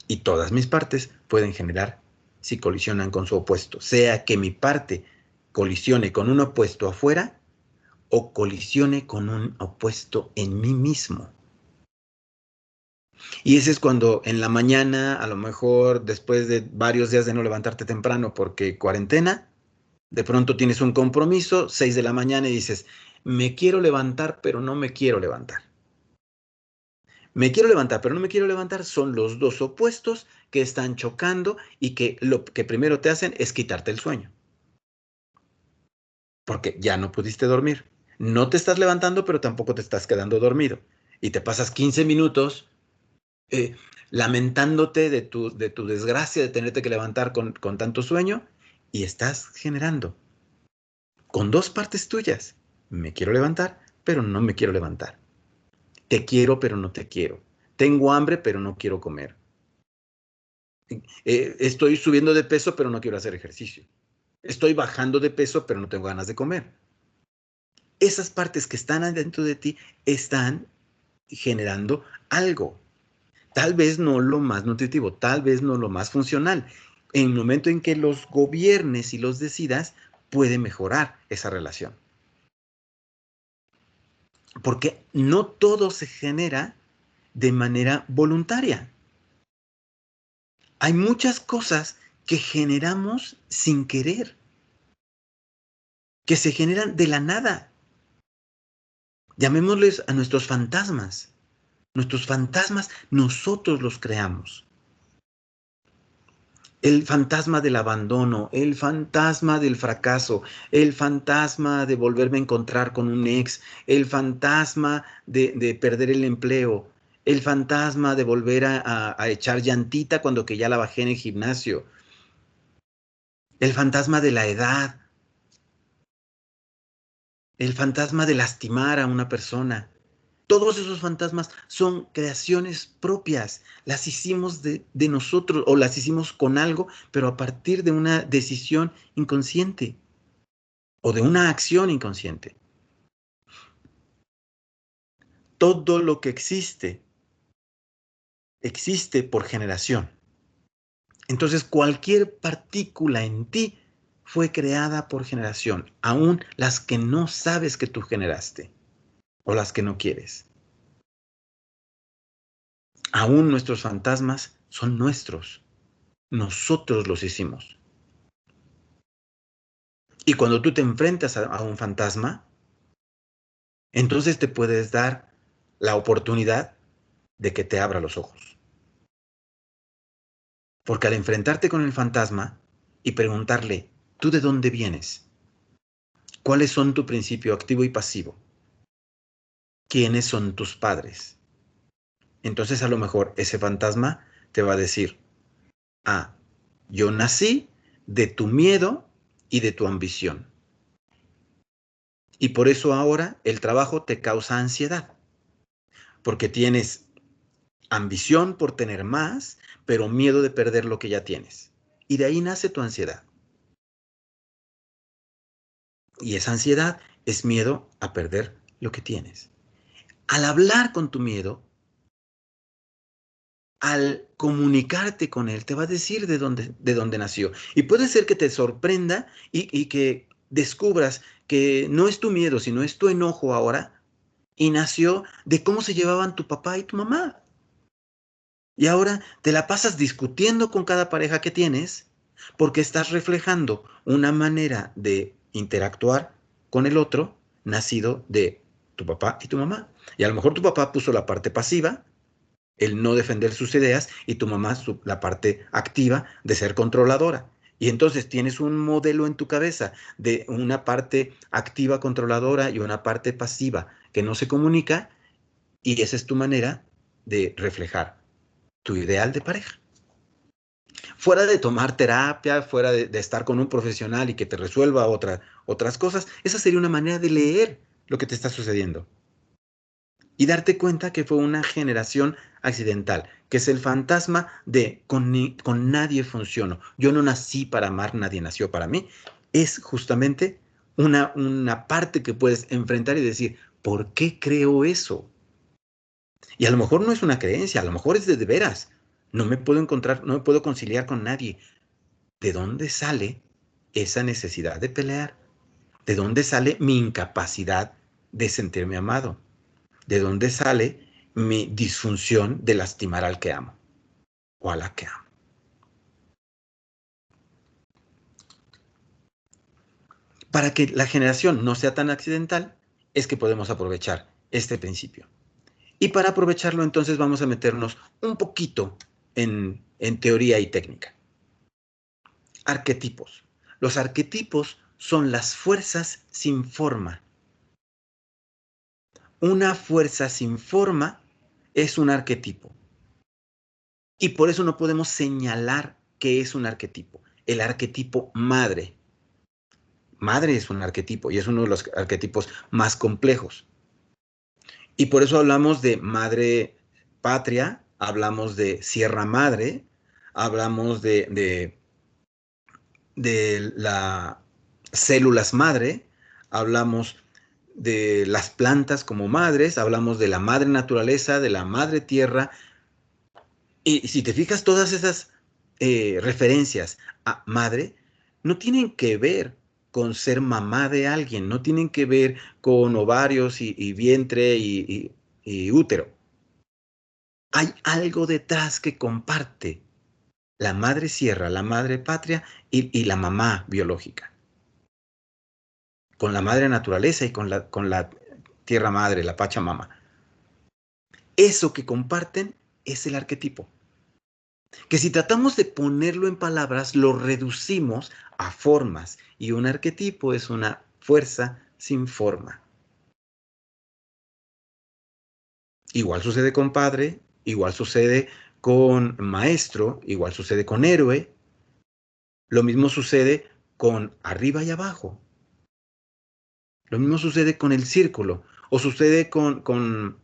Y todas mis partes pueden generar si colisionan con su opuesto, sea que mi parte colisione con un opuesto afuera o colisione con un opuesto en mí mismo. Y ese es cuando en la mañana, a lo mejor después de varios días de no levantarte temprano porque cuarentena, de pronto tienes un compromiso, 6 de la mañana y dices, me quiero levantar, pero no me quiero levantar. Me quiero levantar, pero no me quiero levantar, son los dos opuestos que están chocando y que lo que primero te hacen es quitarte el sueño. Porque ya no pudiste dormir. No te estás levantando, pero tampoco te estás quedando dormido. Y te pasas 15 minutos eh, lamentándote de tu desgracia de tenerte que levantar con tanto sueño y estás generando con dos partes tuyas. Me quiero levantar, pero no me quiero levantar. Te quiero, pero no te quiero. Tengo hambre, pero no quiero comer. Estoy subiendo de peso, pero no quiero hacer ejercicio. Estoy bajando de peso, pero no tengo ganas de comer. Esas partes que están adentro de ti están generando algo. Tal vez no lo más nutritivo, tal vez no lo más funcional. En el momento en que los gobiernes y los decidas, puede mejorar esa relación. Porque no todo se genera de manera voluntaria. Hay muchas cosas que generamos sin querer, que se generan de la nada. Llamémosles a nuestros fantasmas. Nuestros fantasmas nosotros los creamos. El fantasma del abandono, el fantasma del fracaso, el fantasma de volverme a encontrar con un ex, el fantasma de perder el empleo, el fantasma de volver a echar llantita cuando que ya la bajé en el gimnasio, el fantasma de la edad, el fantasma de lastimar a una persona. Todos esos fantasmas son creaciones propias. Las hicimos de nosotros o las hicimos con algo, pero a partir de una decisión inconsciente o de una acción inconsciente. Todo lo que existe, existe por generación. Entonces, cualquier partícula en ti fue creada por generación, aún las que no sabes que tú generaste o las que no quieres. Aún nuestros fantasmas son nuestros. Nosotros los hicimos. Y cuando tú te enfrentas a un fantasma, entonces te puedes dar la oportunidad de que te abra los ojos. Porque al enfrentarte con el fantasma y preguntarle, ¿tú de dónde vienes? ¿Cuáles son tu principio activo y pasivo? ¿Quiénes son tus padres? entonces a lo mejor ese fantasma te va a decir, ah, yo nací de tu miedo y de tu ambición. Y por eso ahora el trabajo te causa ansiedad, porque tienes ambición por tener más, pero miedo de perder lo que ya tienes. Y de ahí nace tu ansiedad. Y esa ansiedad es miedo a perder lo que tienes. Al hablar con tu miedo, al comunicarte con él, te va a decir de dónde nació. Y puede ser que te sorprenda y que descubras que no es tu miedo, sino es tu enojo ahora, y nació de cómo se llevaban tu papá y tu mamá. Y ahora te la pasas discutiendo con cada pareja que tienes porque estás reflejando una manera de interactuar con el otro nacido de tu papá y tu mamá. Y a lo mejor tu papá puso la parte pasiva, el no defender sus ideas, y tu mamá la parte activa de ser controladora. Y entonces tienes un modelo en tu cabeza de una parte activa controladora y una parte pasiva que no se comunica, y esa es tu manera de reflejar tu ideal de pareja. Fuera de tomar terapia, fuera de estar con un profesional y que te resuelva otras cosas, esa sería una manera de leer lo que te está sucediendo y darte cuenta que fue una generación accidental, que es el fantasma de con nadie funciono. Yo no nací para amar, nadie nació para mí. Es justamente una parte que puedes enfrentar y decir, ¿por qué creo eso? Y a lo mejor no es una creencia, a lo mejor es de veras. No me puedo encontrar, no me puedo conciliar con nadie. ¿De dónde sale esa necesidad de pelear? ¿De dónde sale mi incapacidad de sentirme amado? ¿De dónde sale mi disfunción de lastimar al que amo o a la que amo? Para que la generación no sea tan accidental, es que podemos aprovechar este principio. Y para aprovecharlo, entonces vamos a meternos un poquito en teoría y técnica. Arquetipos. Los arquetipos son las fuerzas sin forma. Una fuerza sin forma es un arquetipo. Y por eso no podemos señalar qué es un arquetipo. El arquetipo madre. Madre es un arquetipo y es uno de los arquetipos más complejos. Y por eso hablamos de madre patria, hablamos de sierra madre, hablamos de las células madre, hablamos de las plantas como madres, hablamos de la madre naturaleza, de la madre tierra. Y si te fijas, todas esas referencias a madre no tienen que ver con ser mamá de alguien, no tienen que ver con ovarios y vientre y útero. Hay algo detrás que comparte la madre sierra, la madre patria y la mamá biológica, con la madre naturaleza y con la tierra madre, la Pachamama. Eso que comparten es el arquetipo. Que si tratamos de ponerlo en palabras, lo reducimos a formas, y un arquetipo es una fuerza sin forma. Igual sucede con padre, igual sucede con maestro, igual sucede con héroe, lo mismo sucede con arriba y abajo, lo mismo sucede con el círculo, o sucede con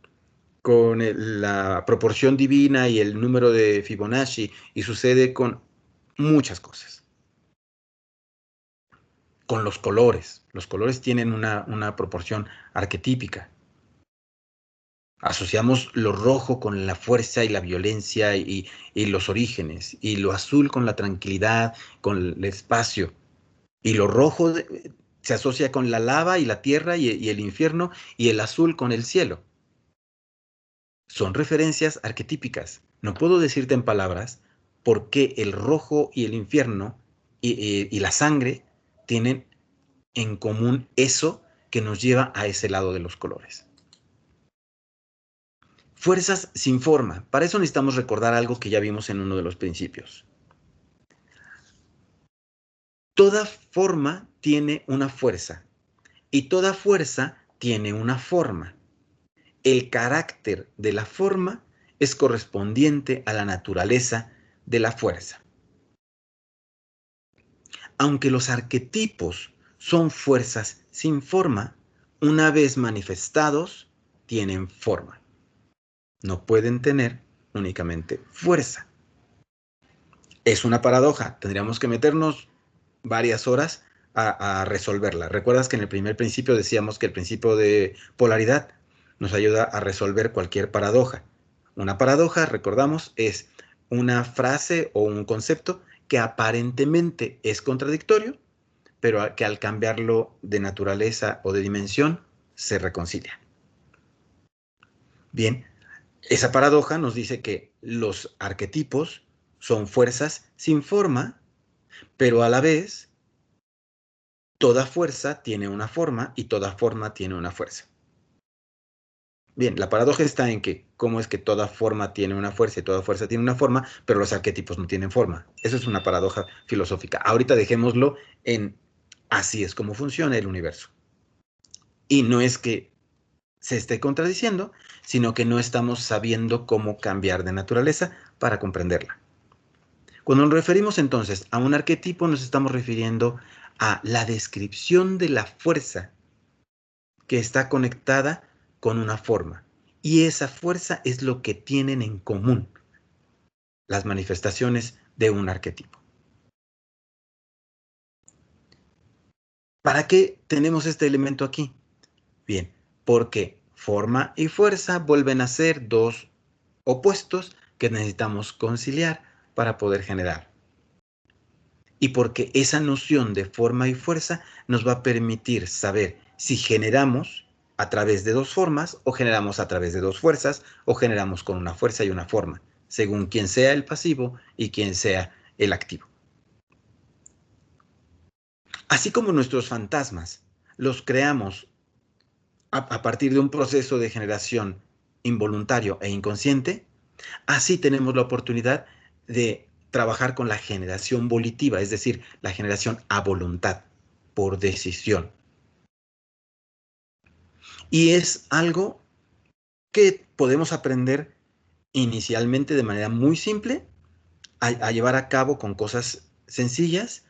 la proporción divina y el número de Fibonacci, y sucede con muchas cosas. Con los colores. Los colores tienen una proporción arquetípica. Asociamos lo rojo con la fuerza y la violencia y los orígenes, y lo azul con la tranquilidad, con el espacio, y lo rojo se asocia con la lava y la tierra y el infierno, y el azul con el cielo. Son referencias arquetípicas. No puedo decirte en palabras por qué el rojo y el infierno y la sangre tienen en común eso que nos lleva a ese lado de los colores. Fuerzas sin forma. Para eso necesitamos recordar algo que ya vimos en uno de los principios. Toda forma tiene una fuerza y toda fuerza tiene una forma. El carácter de la forma es correspondiente a la naturaleza de la fuerza. Aunque los arquetipos son fuerzas sin forma, una vez manifestados, tienen forma. No pueden tener únicamente fuerza. Es una paradoja. Tendríamos que meternos varias horas a resolverla. ¿Recuerdas que en el primer principio decíamos que el principio de polaridad nos ayuda a resolver cualquier paradoja? Una paradoja, recordamos, es una frase o un concepto que aparentemente es contradictorio, pero que al cambiarlo de naturaleza o de dimensión se reconcilia. Bien, esa paradoja nos dice que los arquetipos son fuerzas sin forma, pero a la vez toda fuerza tiene una forma y toda forma tiene una fuerza. Bien, la paradoja está en que cómo es que toda forma tiene una fuerza y toda fuerza tiene una forma, pero los arquetipos no tienen forma. Eso es una paradoja filosófica. Ahorita dejémoslo en así es como funciona el universo. Y no es que se esté contradiciendo, sino que no estamos sabiendo cómo cambiar de naturaleza para comprenderla. Cuando nos referimos entonces a un arquetipo, nos estamos refiriendo a la descripción de la fuerza que está conectada con una forma. Y esa fuerza es lo que tienen en común las manifestaciones de un arquetipo. ¿Para qué tenemos este elemento aquí? Bien, porque forma y fuerza vuelven a ser dos opuestos que necesitamos conciliar para poder generar. Y porque esa noción de forma y fuerza nos va a permitir saber si generamos a través de dos formas o generamos a través de dos fuerzas o generamos con una fuerza y una forma, según quién sea el pasivo y quién sea el activo. Así como nuestros fantasmas los creamos a partir de un proceso de generación involuntario e inconsciente, así tenemos la oportunidad de trabajar con la generación volitiva, es decir, la generación a voluntad, por decisión. Y es algo que podemos aprender inicialmente de manera muy simple, a llevar a cabo con cosas sencillas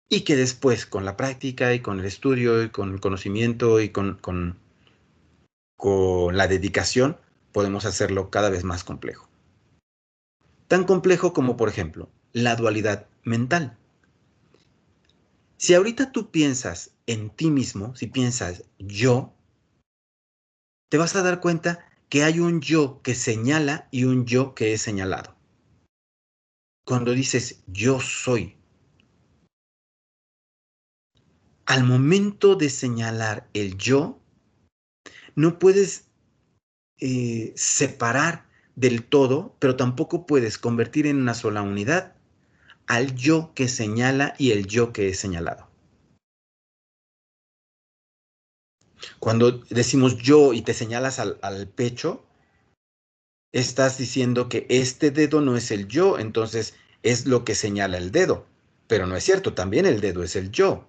y que después con la práctica y con el estudio y con el conocimiento y con la dedicación podemos hacerlo cada vez más complejo. Tan complejo como, por ejemplo, la dualidad mental. Si ahorita tú piensas en ti mismo, si piensas yo, te vas a dar cuenta que hay un yo que señala y un yo que es señalado. Cuando dices yo soy, al momento de señalar el yo, no puedes separar del todo, pero tampoco puedes convertir en una sola unidad al yo que señala y el yo que es señalado. Cuando decimos yo y te señalas al pecho, estás diciendo que este dedo no es el yo, entonces es lo que señala el dedo. Pero no es cierto, también el dedo es el yo.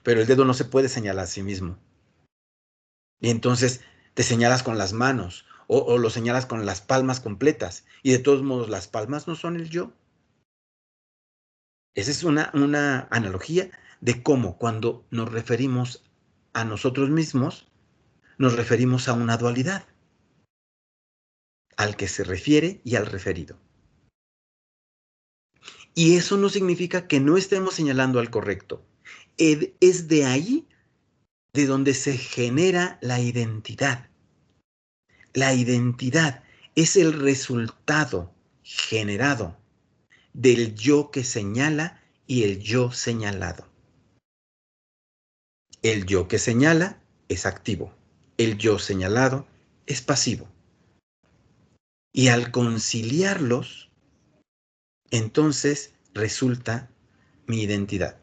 Pero el dedo no se puede señalar a sí mismo. Y entonces te señalas con las manos o lo señalas con las palmas completas. Y de todos modos, las palmas no son el yo. Esa es una analogía de cómo cuando nos referimos a nosotros mismos, nos referimos a una dualidad, al que se refiere y al referido. Y eso no significa que no estemos señalando al correcto. Es de ahí de donde se genera la identidad. La identidad es el resultado generado del yo que señala y el yo señalado. El yo que señala es activo. El yo señalado es pasivo. Y al conciliarlos, entonces resulta mi identidad,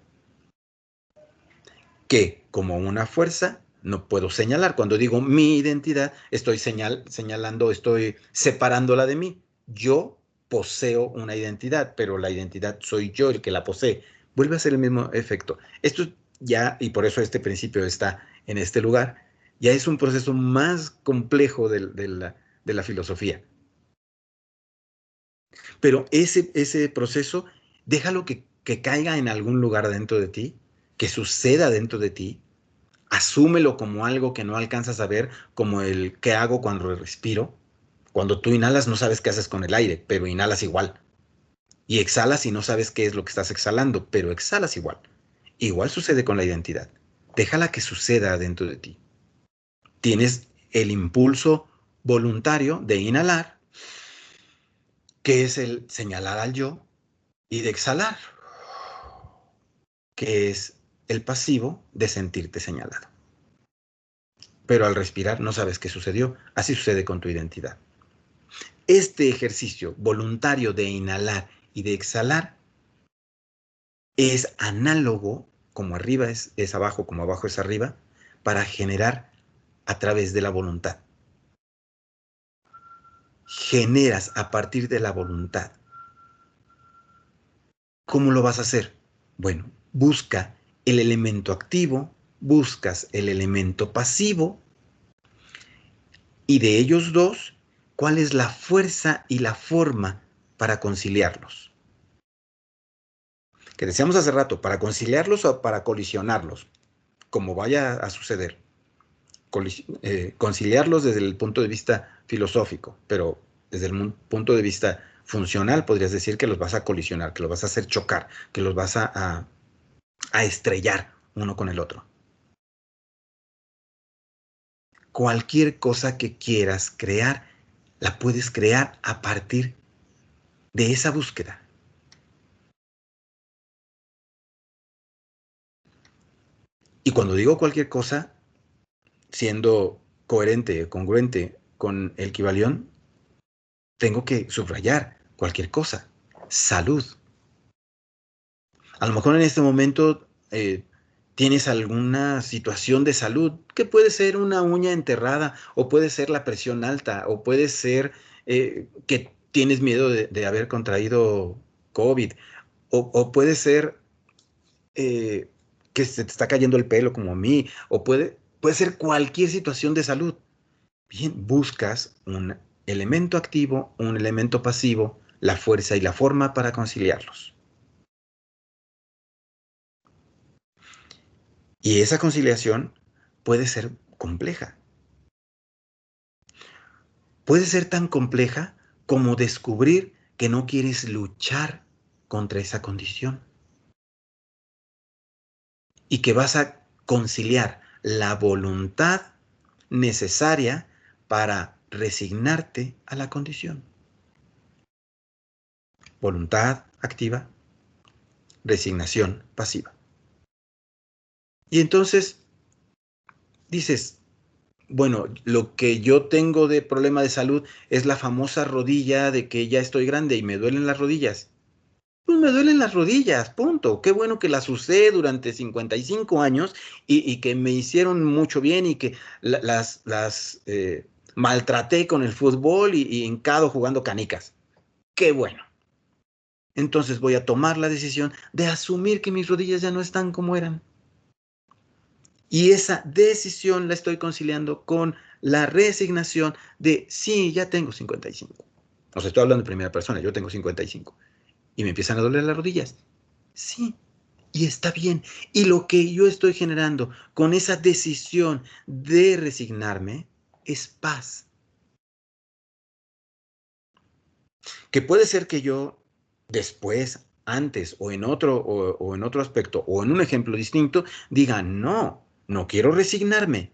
que como una fuerza no puedo señalar. Cuando digo mi identidad, estoy señalando, estoy separándola de mí. Yo poseo una identidad, pero la identidad soy yo el que la posee. Vuelve a ser el mismo efecto. Esto ya, y por eso este principio está en este lugar, ya es un proceso más complejo de la filosofía. Pero ese proceso, déjalo que caiga en algún lugar dentro de ti, que suceda dentro de ti, asúmelo como algo que no alcanzas a ver, como el qué hago cuando respiro. Cuando tú inhalas no sabes qué haces con el aire, pero inhalas igual. Y exhalas y no sabes qué es lo que estás exhalando, pero exhalas igual. Igual sucede con la identidad. Déjala que suceda dentro de ti. Tienes el impulso voluntario de inhalar, que es el señalar al yo, y de exhalar, que es el pasivo de sentirte señalado. Pero al respirar no sabes qué sucedió. Así sucede con tu identidad. Este ejercicio voluntario de inhalar y de exhalar es análogo, como arriba es abajo, como abajo es arriba, para generar a través de la voluntad. Generas a partir de la voluntad. ¿Cómo lo vas a hacer? Bueno, busca el elemento activo, buscas el elemento pasivo, y de ellos dos, ¿cuál es la fuerza y la forma para conciliarlos? Que decíamos hace rato, para conciliarlos o para colisionarlos, como vaya a suceder. Conciliarlos desde el punto de vista filosófico, pero desde el punto de vista funcional podrías decir que los vas a colisionar, que los vas a hacer chocar, que los vas a estrellar uno con el otro. Cualquier cosa que quieras crear, la puedes crear a partir de esa búsqueda. Y cuando digo cualquier cosa, siendo coherente, congruente con el Kybalión, tengo que subrayar cualquier cosa. Salud. A lo mejor en este momento tienes alguna situación de salud, que puede ser una uña enterrada, o puede ser la presión alta, o puede ser que tienes miedo de haber contraído COVID, o puede ser que se te está cayendo el pelo como a mí, o puede ser cualquier situación de salud. Bien, buscas un elemento activo, un elemento pasivo, la fuerza y la forma para conciliarlos. Y esa conciliación puede ser compleja. Puede ser tan compleja como descubrir que no quieres luchar contra esa condición y que vas a conciliar la voluntad necesaria para resignarte a la condición. Voluntad activa, resignación pasiva. Y entonces dices, bueno, lo que yo tengo de problema de salud es la famosa rodilla de que ya estoy grande y me duelen las rodillas. Pues me duelen las rodillas, punto. Qué bueno que las usé durante 55 años y que me hicieron mucho bien y que las maltraté con el fútbol y hincado jugando canicas. Qué bueno. Entonces voy a tomar la decisión de asumir que mis rodillas ya no están como eran. Y esa decisión la estoy conciliando con la resignación de, sí, ya tengo 55. O sea, estoy hablando en primera persona, yo tengo 55. Y me empiezan a doler las rodillas. Sí, y está bien. Y lo que yo estoy generando con esa decisión de resignarme es paz. Que puede ser que yo después, antes o en otro aspecto o en un ejemplo distinto, diga, no, no quiero resignarme.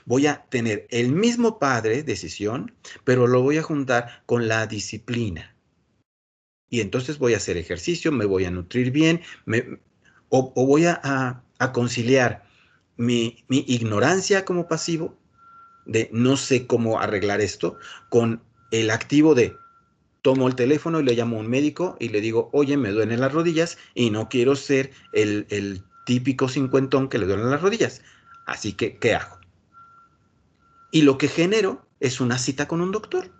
Voy a tener el mismo padre, decisión, pero lo voy a juntar con la disciplina. Y entonces voy a hacer ejercicio, me voy a nutrir bien, o voy a conciliar mi ignorancia como pasivo, de no sé cómo arreglar esto, con el activo de tomo el teléfono y le llamo a un médico y le digo, oye, me duelen las rodillas y no quiero ser el típico cincuentón que le duelen las rodillas. Así que, ¿qué hago? Y lo que genero es una cita con un doctor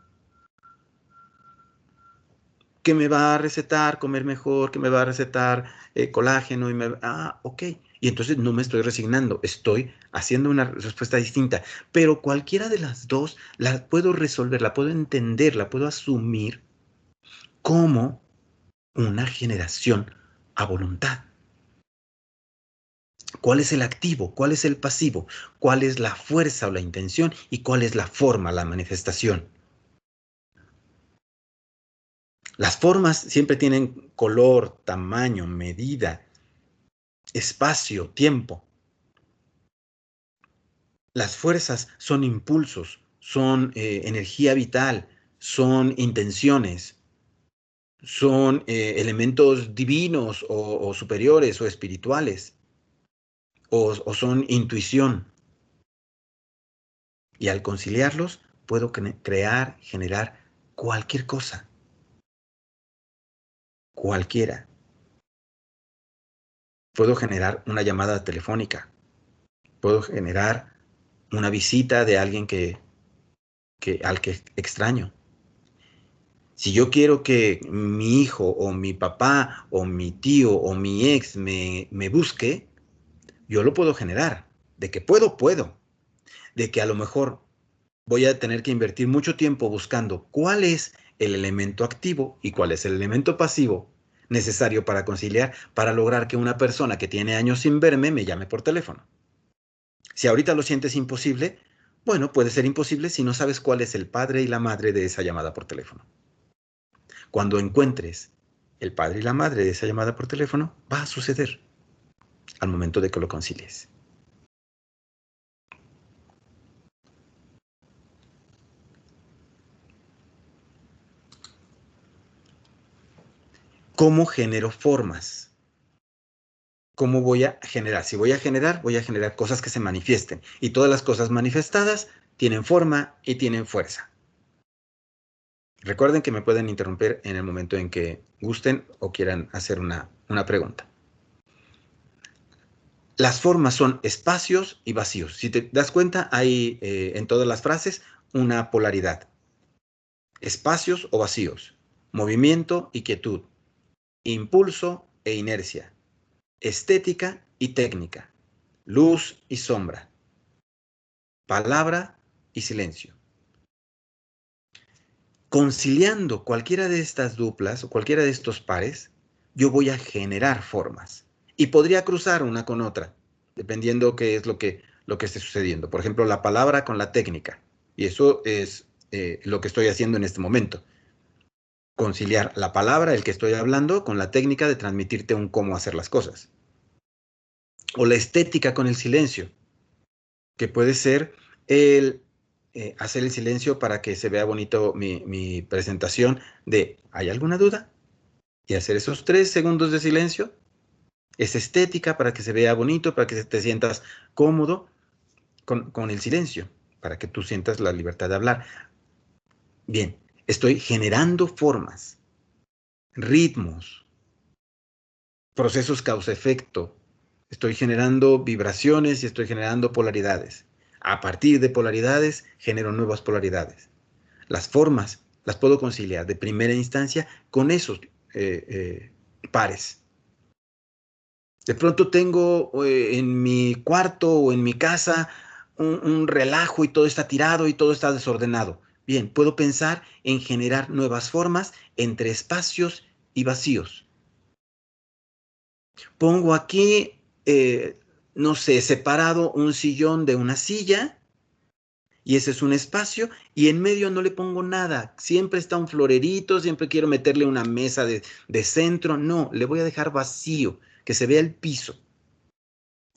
que me va a recetar comer mejor, que me va a recetar colágeno y ok. Y entonces no me estoy resignando, estoy haciendo una respuesta distinta. Pero cualquiera de las dos la puedo resolver, la puedo entender, la puedo asumir como una generación a voluntad. ¿Cuál es el activo? ¿Cuál es el pasivo? ¿Cuál es la fuerza o la intención? ¿Y cuál es la forma, la manifestación? Las formas siempre tienen color, tamaño, medida, espacio, tiempo. Las fuerzas son impulsos, son energía vital, son intenciones, son elementos divinos o superiores o espirituales, o son intuición. Y al conciliarlos, puedo crear, generar cualquier cosa, cualquiera. Puedo generar una llamada telefónica, puedo generar una visita de alguien al que extraño. Si yo quiero que mi hijo o mi papá o mi tío o mi ex me busque, yo lo puedo generar. De que puedo, puedo. De que a lo mejor voy a tener que invertir mucho tiempo buscando cuál es el elemento activo y cuál es el elemento pasivo necesario para conciliar, para lograr que una persona que tiene años sin verme me llame por teléfono. Si ahorita lo sientes imposible, bueno, puede ser imposible si no sabes cuál es el padre y la madre de esa llamada por teléfono. Cuando encuentres el padre y la madre de esa llamada por teléfono, va a suceder al momento de que lo concilies. ¿Cómo genero formas? ¿Cómo voy a generar? Si voy a generar cosas que se manifiesten. Y todas las cosas manifestadas tienen forma y tienen fuerza. Recuerden que me pueden interrumpir en el momento en que gusten o quieran hacer una pregunta. Las formas son espacios y vacíos. Si te das cuenta, hay en todas las frases una polaridad. Espacios o vacíos. Movimiento y quietud. Impulso e inercia. Estética y técnica. Luz y sombra. Palabra y silencio. Conciliando cualquiera de estas duplas o cualquiera de estos pares, yo voy a generar formas. Y podría cruzar una con otra, dependiendo qué es lo que esté sucediendo. Por ejemplo, la palabra con la técnica. Y eso es lo que estoy haciendo en este momento. Conciliar la palabra, el que estoy hablando, con la técnica de transmitirte un cómo hacer las cosas. O la estética con el silencio, que puede ser el hacer el silencio para que se vea bonito mi presentación de ¿hay alguna duda? Y hacer esos 3 segundos de silencio. Es estética para que se vea bonito, para que te sientas cómodo con el silencio, para que tú sientas la libertad de hablar. Bien, estoy generando formas, ritmos, procesos causa-efecto. Estoy generando vibraciones y estoy generando polaridades. A partir de polaridades, genero nuevas polaridades. Las formas las puedo conciliar de primera instancia con esos pares. De pronto tengo en mi cuarto o en mi casa un relajo y todo está tirado y todo está desordenado. Bien, puedo pensar en generar nuevas formas entre espacios y vacíos. Pongo aquí, no sé, separado un sillón de una silla y ese es un espacio y en medio no le pongo nada. Siempre está un florerito, siempre quiero meterle una mesa de centro. No, le voy a dejar vacío, que se vea el piso.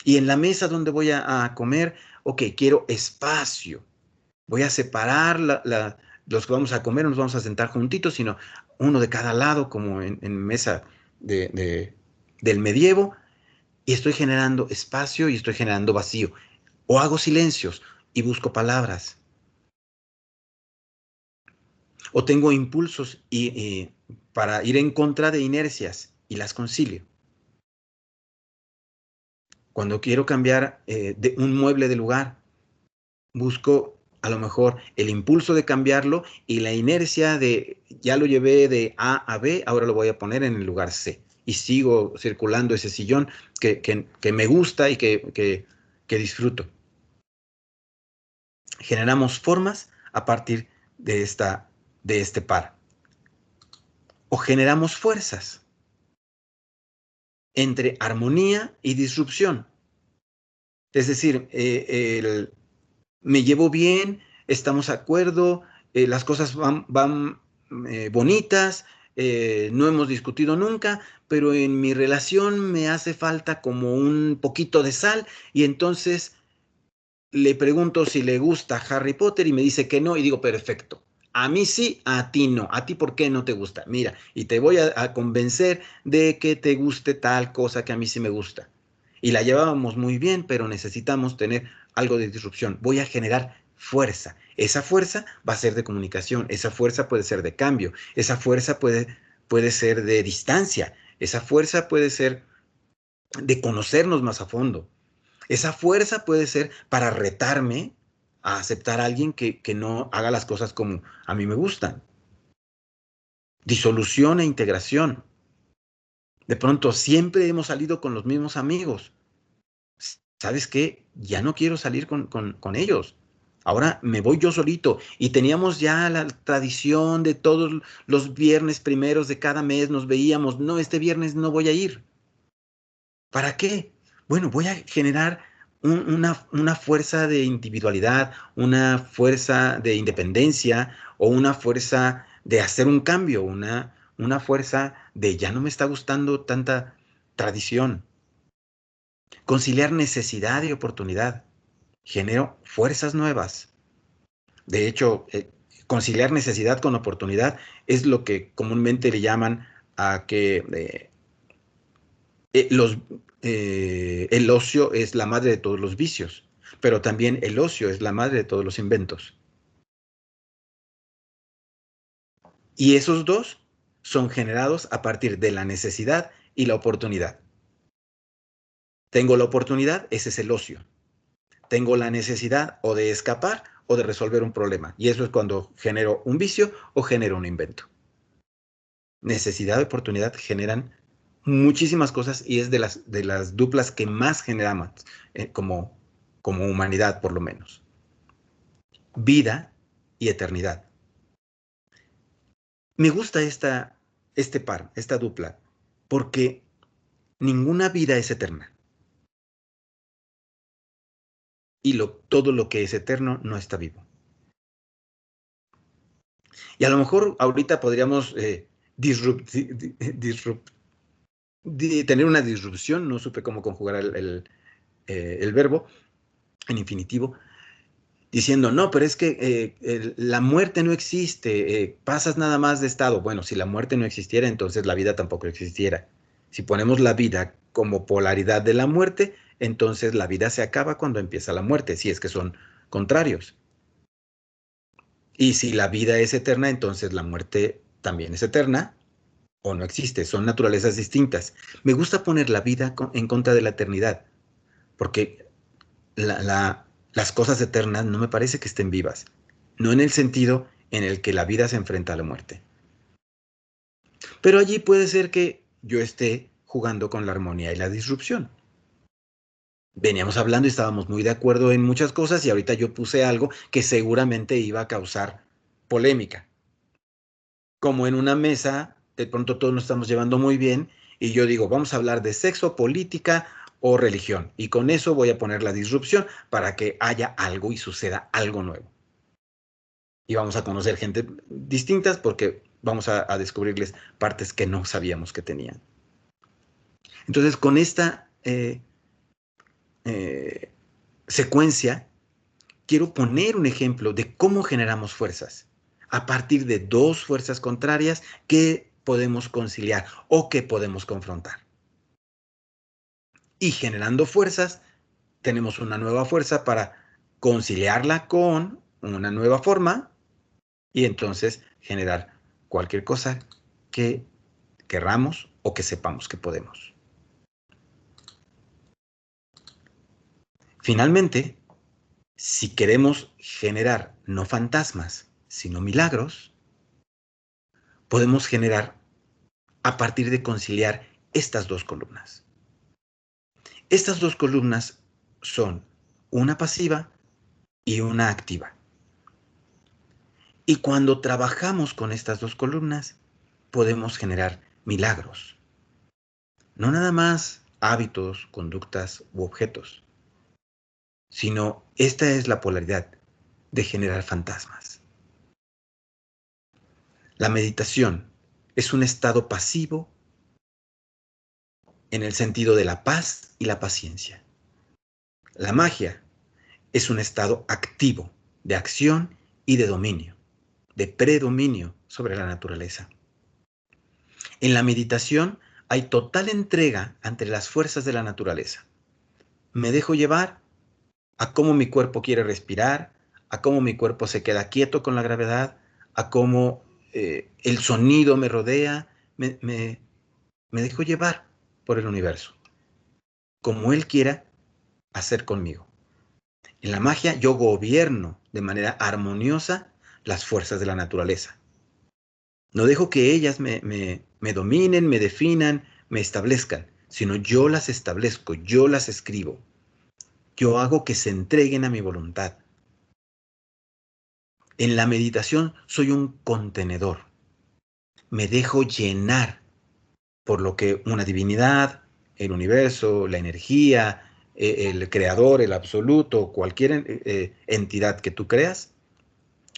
Y en la mesa donde voy a comer, ok, quiero espacio. Voy a separar los que vamos a comer, no nos vamos a sentar juntitos, sino uno de cada lado, como en mesa del medievo, y estoy generando espacio y estoy generando vacío. O hago silencios y busco palabras. O tengo impulsos para ir en contra de inercias y las concilio. Cuando quiero cambiar de un mueble de lugar, busco a lo mejor el impulso de cambiarlo y la inercia de ya lo llevé de A a B, ahora lo voy a poner en el lugar C. Y sigo circulando ese sillón que me gusta y que disfruto. Generamos formas a partir de este par. o generamos fuerzas entre armonía y disrupción. Es decir, me llevo bien, estamos de acuerdo, las cosas van bonitas, no hemos discutido nunca, pero en mi relación me hace falta como un poquito de sal y entonces le pregunto si le gusta Harry Potter y me dice que no y digo, perfecto. A mí sí, a ti no. ¿A ti por qué no te gusta? Mira, y te voy a convencer de que te guste tal cosa que a mí sí me gusta. Y la llevábamos muy bien, pero necesitamos tener algo de disrupción. Voy a generar fuerza. Esa fuerza va a ser de comunicación, esa fuerza puede ser de cambio, esa fuerza puede ser de distancia, esa fuerza puede ser de conocernos más a fondo. Esa fuerza puede ser para retarme a aceptar a alguien que no haga las cosas como a mí me gustan. Disolución e integración. De pronto siempre hemos salido con los mismos amigos. ¿Sabes qué? Ya no quiero salir con ellos. Ahora me voy yo solito. Y teníamos ya la tradición de todos los viernes primeros de cada mes nos veíamos. No, este viernes no voy a ir. ¿Para qué? Bueno, voy a generar una fuerza de individualidad, una fuerza de independencia o una fuerza de hacer un cambio, una fuerza de ya no me está gustando tanta tradición. Conciliar necesidad y oportunidad. Genero fuerzas nuevas. De hecho, conciliar necesidad con oportunidad es lo que comúnmente le llaman a que eh, los, el ocio es la madre de todos los vicios, pero también el ocio es la madre de todos los inventos. Y esos dos son generados a partir de la necesidad y la oportunidad. Tengo la oportunidad, ese es el ocio. Tengo la necesidad o de escapar o de resolver un problema. Y eso es cuando genero un vicio o genero un invento. Necesidad y oportunidad generan muchísimas cosas y es de las duplas que más generamos como humanidad, por lo menos. Vida y eternidad. Me gusta este par, esta dupla, porque ninguna vida es eterna y todo lo que es eterno no está vivo. Y a lo mejor ahorita podríamos tener una disrupción, no supe cómo conjugar el verbo en infinitivo, diciendo, no, pero es que la muerte no existe, pasas nada más de estado. Bueno, si la muerte no existiera, entonces la vida tampoco existiera. Si ponemos la vida como polaridad de la muerte, entonces la vida se acaba cuando empieza la muerte, si es que son contrarios. Y si la vida es eterna, entonces la muerte también es eterna o no existe, son naturalezas distintas. Me gusta poner la vida en contra de la eternidad, porque las cosas eternas no me parece que estén vivas, no en el sentido en el que la vida se enfrenta a la muerte. Pero allí puede ser que yo esté jugando con la armonía y la disrupción. Veníamos hablando y estábamos muy de acuerdo en muchas cosas y ahorita yo puse algo que seguramente iba a causar polémica. Como en una mesa, de pronto todos nos estamos llevando muy bien y yo digo, vamos a hablar de sexo, política o religión. Y con eso voy a poner la disrupción para que haya algo y suceda algo nuevo. Y vamos a conocer gente distintas porque vamos a descubrirles partes que no sabíamos que tenían. Entonces, con esta eh, secuencia, quiero poner un ejemplo de cómo generamos fuerzas a partir de dos fuerzas contrarias que podemos conciliar o que podemos confrontar. Y generando fuerzas, tenemos una nueva fuerza para conciliarla con una nueva forma y entonces generar cualquier cosa que querramos o que sepamos que podemos. Finalmente, si queremos generar no fantasmas, sino milagros, podemos generar a partir de conciliar estas dos columnas. Estas dos columnas son una pasiva y una activa. Y cuando trabajamos con estas dos columnas, podemos generar milagros. No nada más hábitos, conductas u objetos, sino esta es la polaridad de generar fantasmas. La meditación es un estado pasivo en el sentido de la paz y la paciencia. La magia es un estado activo de acción y de dominio, de predominio sobre la naturaleza. En la meditación hay total entrega ante las fuerzas de la naturaleza. Me dejo llevar a cómo mi cuerpo quiere respirar, a cómo mi cuerpo se queda quieto con la gravedad, a cómo el sonido me rodea, me dejo llevar por el universo, como Él quiera hacer conmigo. En la magia yo gobierno de manera armoniosa las fuerzas de la naturaleza. No dejo que ellas me dominen, me definan, me establezcan, sino yo las establezco, yo las escribo. Yo hago que se entreguen a mi voluntad. En la meditación soy un contenedor. Me dejo llenar por lo que una divinidad, el universo, la energía, el creador, el absoluto, cualquier entidad que tú creas,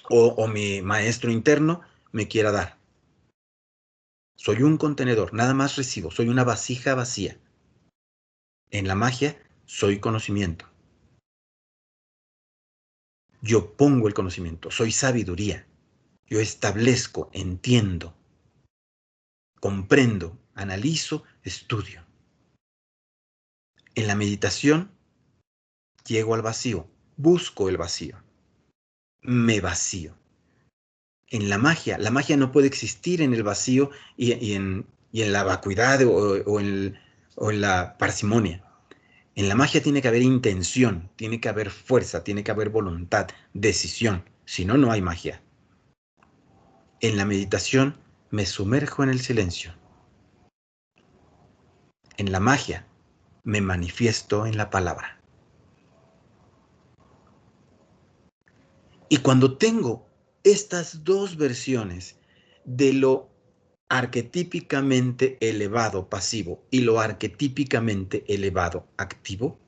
o mi maestro interno me quiera dar. Soy un contenedor, nada más recibo, soy una vasija vacía. En la magia soy conocimiento. Yo pongo el conocimiento, soy sabiduría. Yo establezco, entiendo, comprendo, analizo, estudio. En la meditación llego al vacío, busco el vacío, me vacío. En la magia no puede existir en el vacío y en la vacuidad o en la parsimonia. En la magia tiene que haber intención, tiene que haber fuerza, tiene que haber voluntad, decisión. Si no, no hay magia. En la meditación me sumerjo en el silencio. En la magia me manifiesto en la palabra. Y cuando tengo estas dos versiones de lo arquetípicamente elevado pasivo y lo arquetípicamente elevado activo,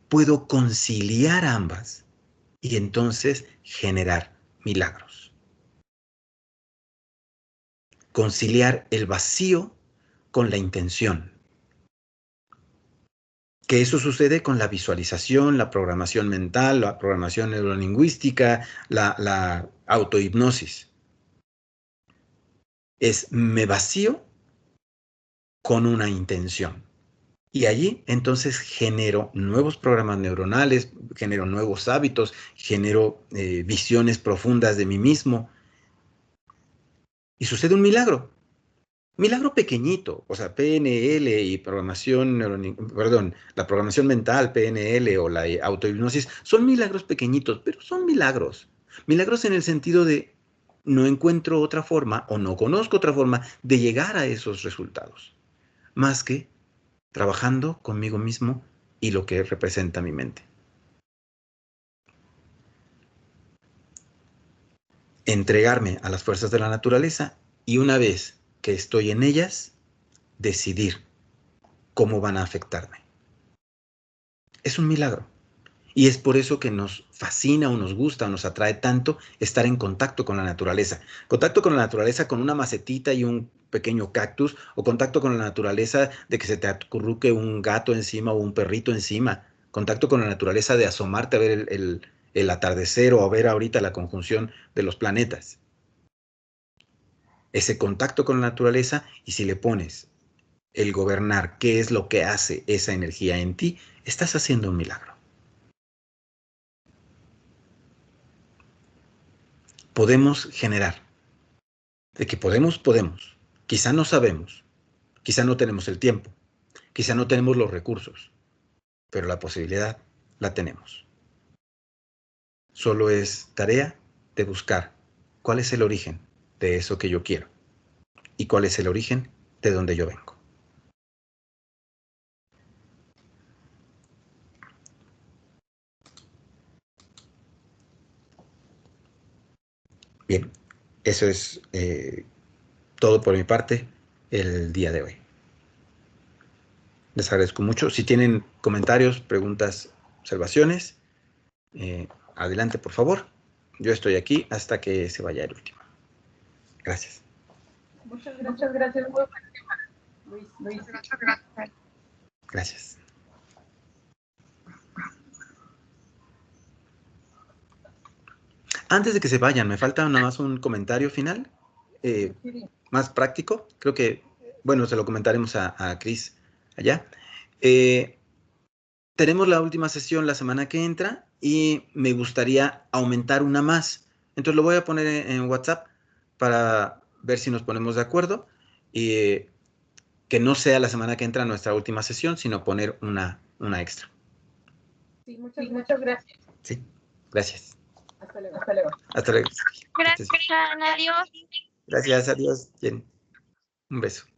puedo conciliar ambas y entonces generar milagros. Conciliar el vacío con la intención. Que eso sucede con la visualización, la programación mental, la programación neurolingüística, la autohipnosis. Es me vacío con una intención. Y allí entonces genero nuevos programas neuronales, genero nuevos hábitos, genero visiones profundas de mí mismo. Y sucede un milagro. Milagro pequeñito, o sea, PNL y programación, perdón, la programación mental, PNL o la autohipnosis, son milagros pequeñitos, pero son milagros. Milagros en el sentido de no encuentro otra forma o no conozco otra forma de llegar a esos resultados, más que trabajando conmigo mismo y lo que representa mi mente. Entregarme a las fuerzas de la naturaleza y una vez que estoy en ellas, decidir cómo van a afectarme. Es un milagro. Y es por eso que nos fascina o nos gusta o nos atrae tanto estar en contacto con la naturaleza. Contacto con la naturaleza con una macetita y un pequeño cactus, o contacto con la naturaleza de que se te acurruque un gato encima o un perrito encima. Contacto con la naturaleza de asomarte a ver el atardecer o a ver ahorita la conjunción de los planetas. Ese contacto con la naturaleza, y si le pones el gobernar qué es lo que hace esa energía en ti, estás haciendo un milagro. Podemos generar. De que podemos, podemos. Quizá no sabemos, quizá no tenemos el tiempo, quizá no tenemos los recursos, pero la posibilidad la tenemos. Solo es tarea de buscar cuál es el origen de eso que yo quiero y cuál es el origen de donde yo vengo. Bien, eso es todo por mi parte el día de hoy. Les agradezco mucho. Si tienen comentarios, preguntas, observaciones, adelante, por favor. Yo estoy aquí hasta que se vaya el último. Gracias. Muchas gracias, Luis. Muchas gracias. Gracias. Antes de que se vayan, me falta nada más un comentario final, más práctico. Creo que, bueno, se lo comentaremos a Cris allá. Tenemos la última sesión la semana que entra y me gustaría aumentar una más. Entonces lo voy a poner en WhatsApp para ver si nos ponemos de acuerdo y que no sea la semana que entra nuestra última sesión, sino poner una extra. Sí, muchas gracias. Sí, gracias. Hasta luego. Hasta luego. Gracias, adiós. Gracias, adiós. Bien. Un beso.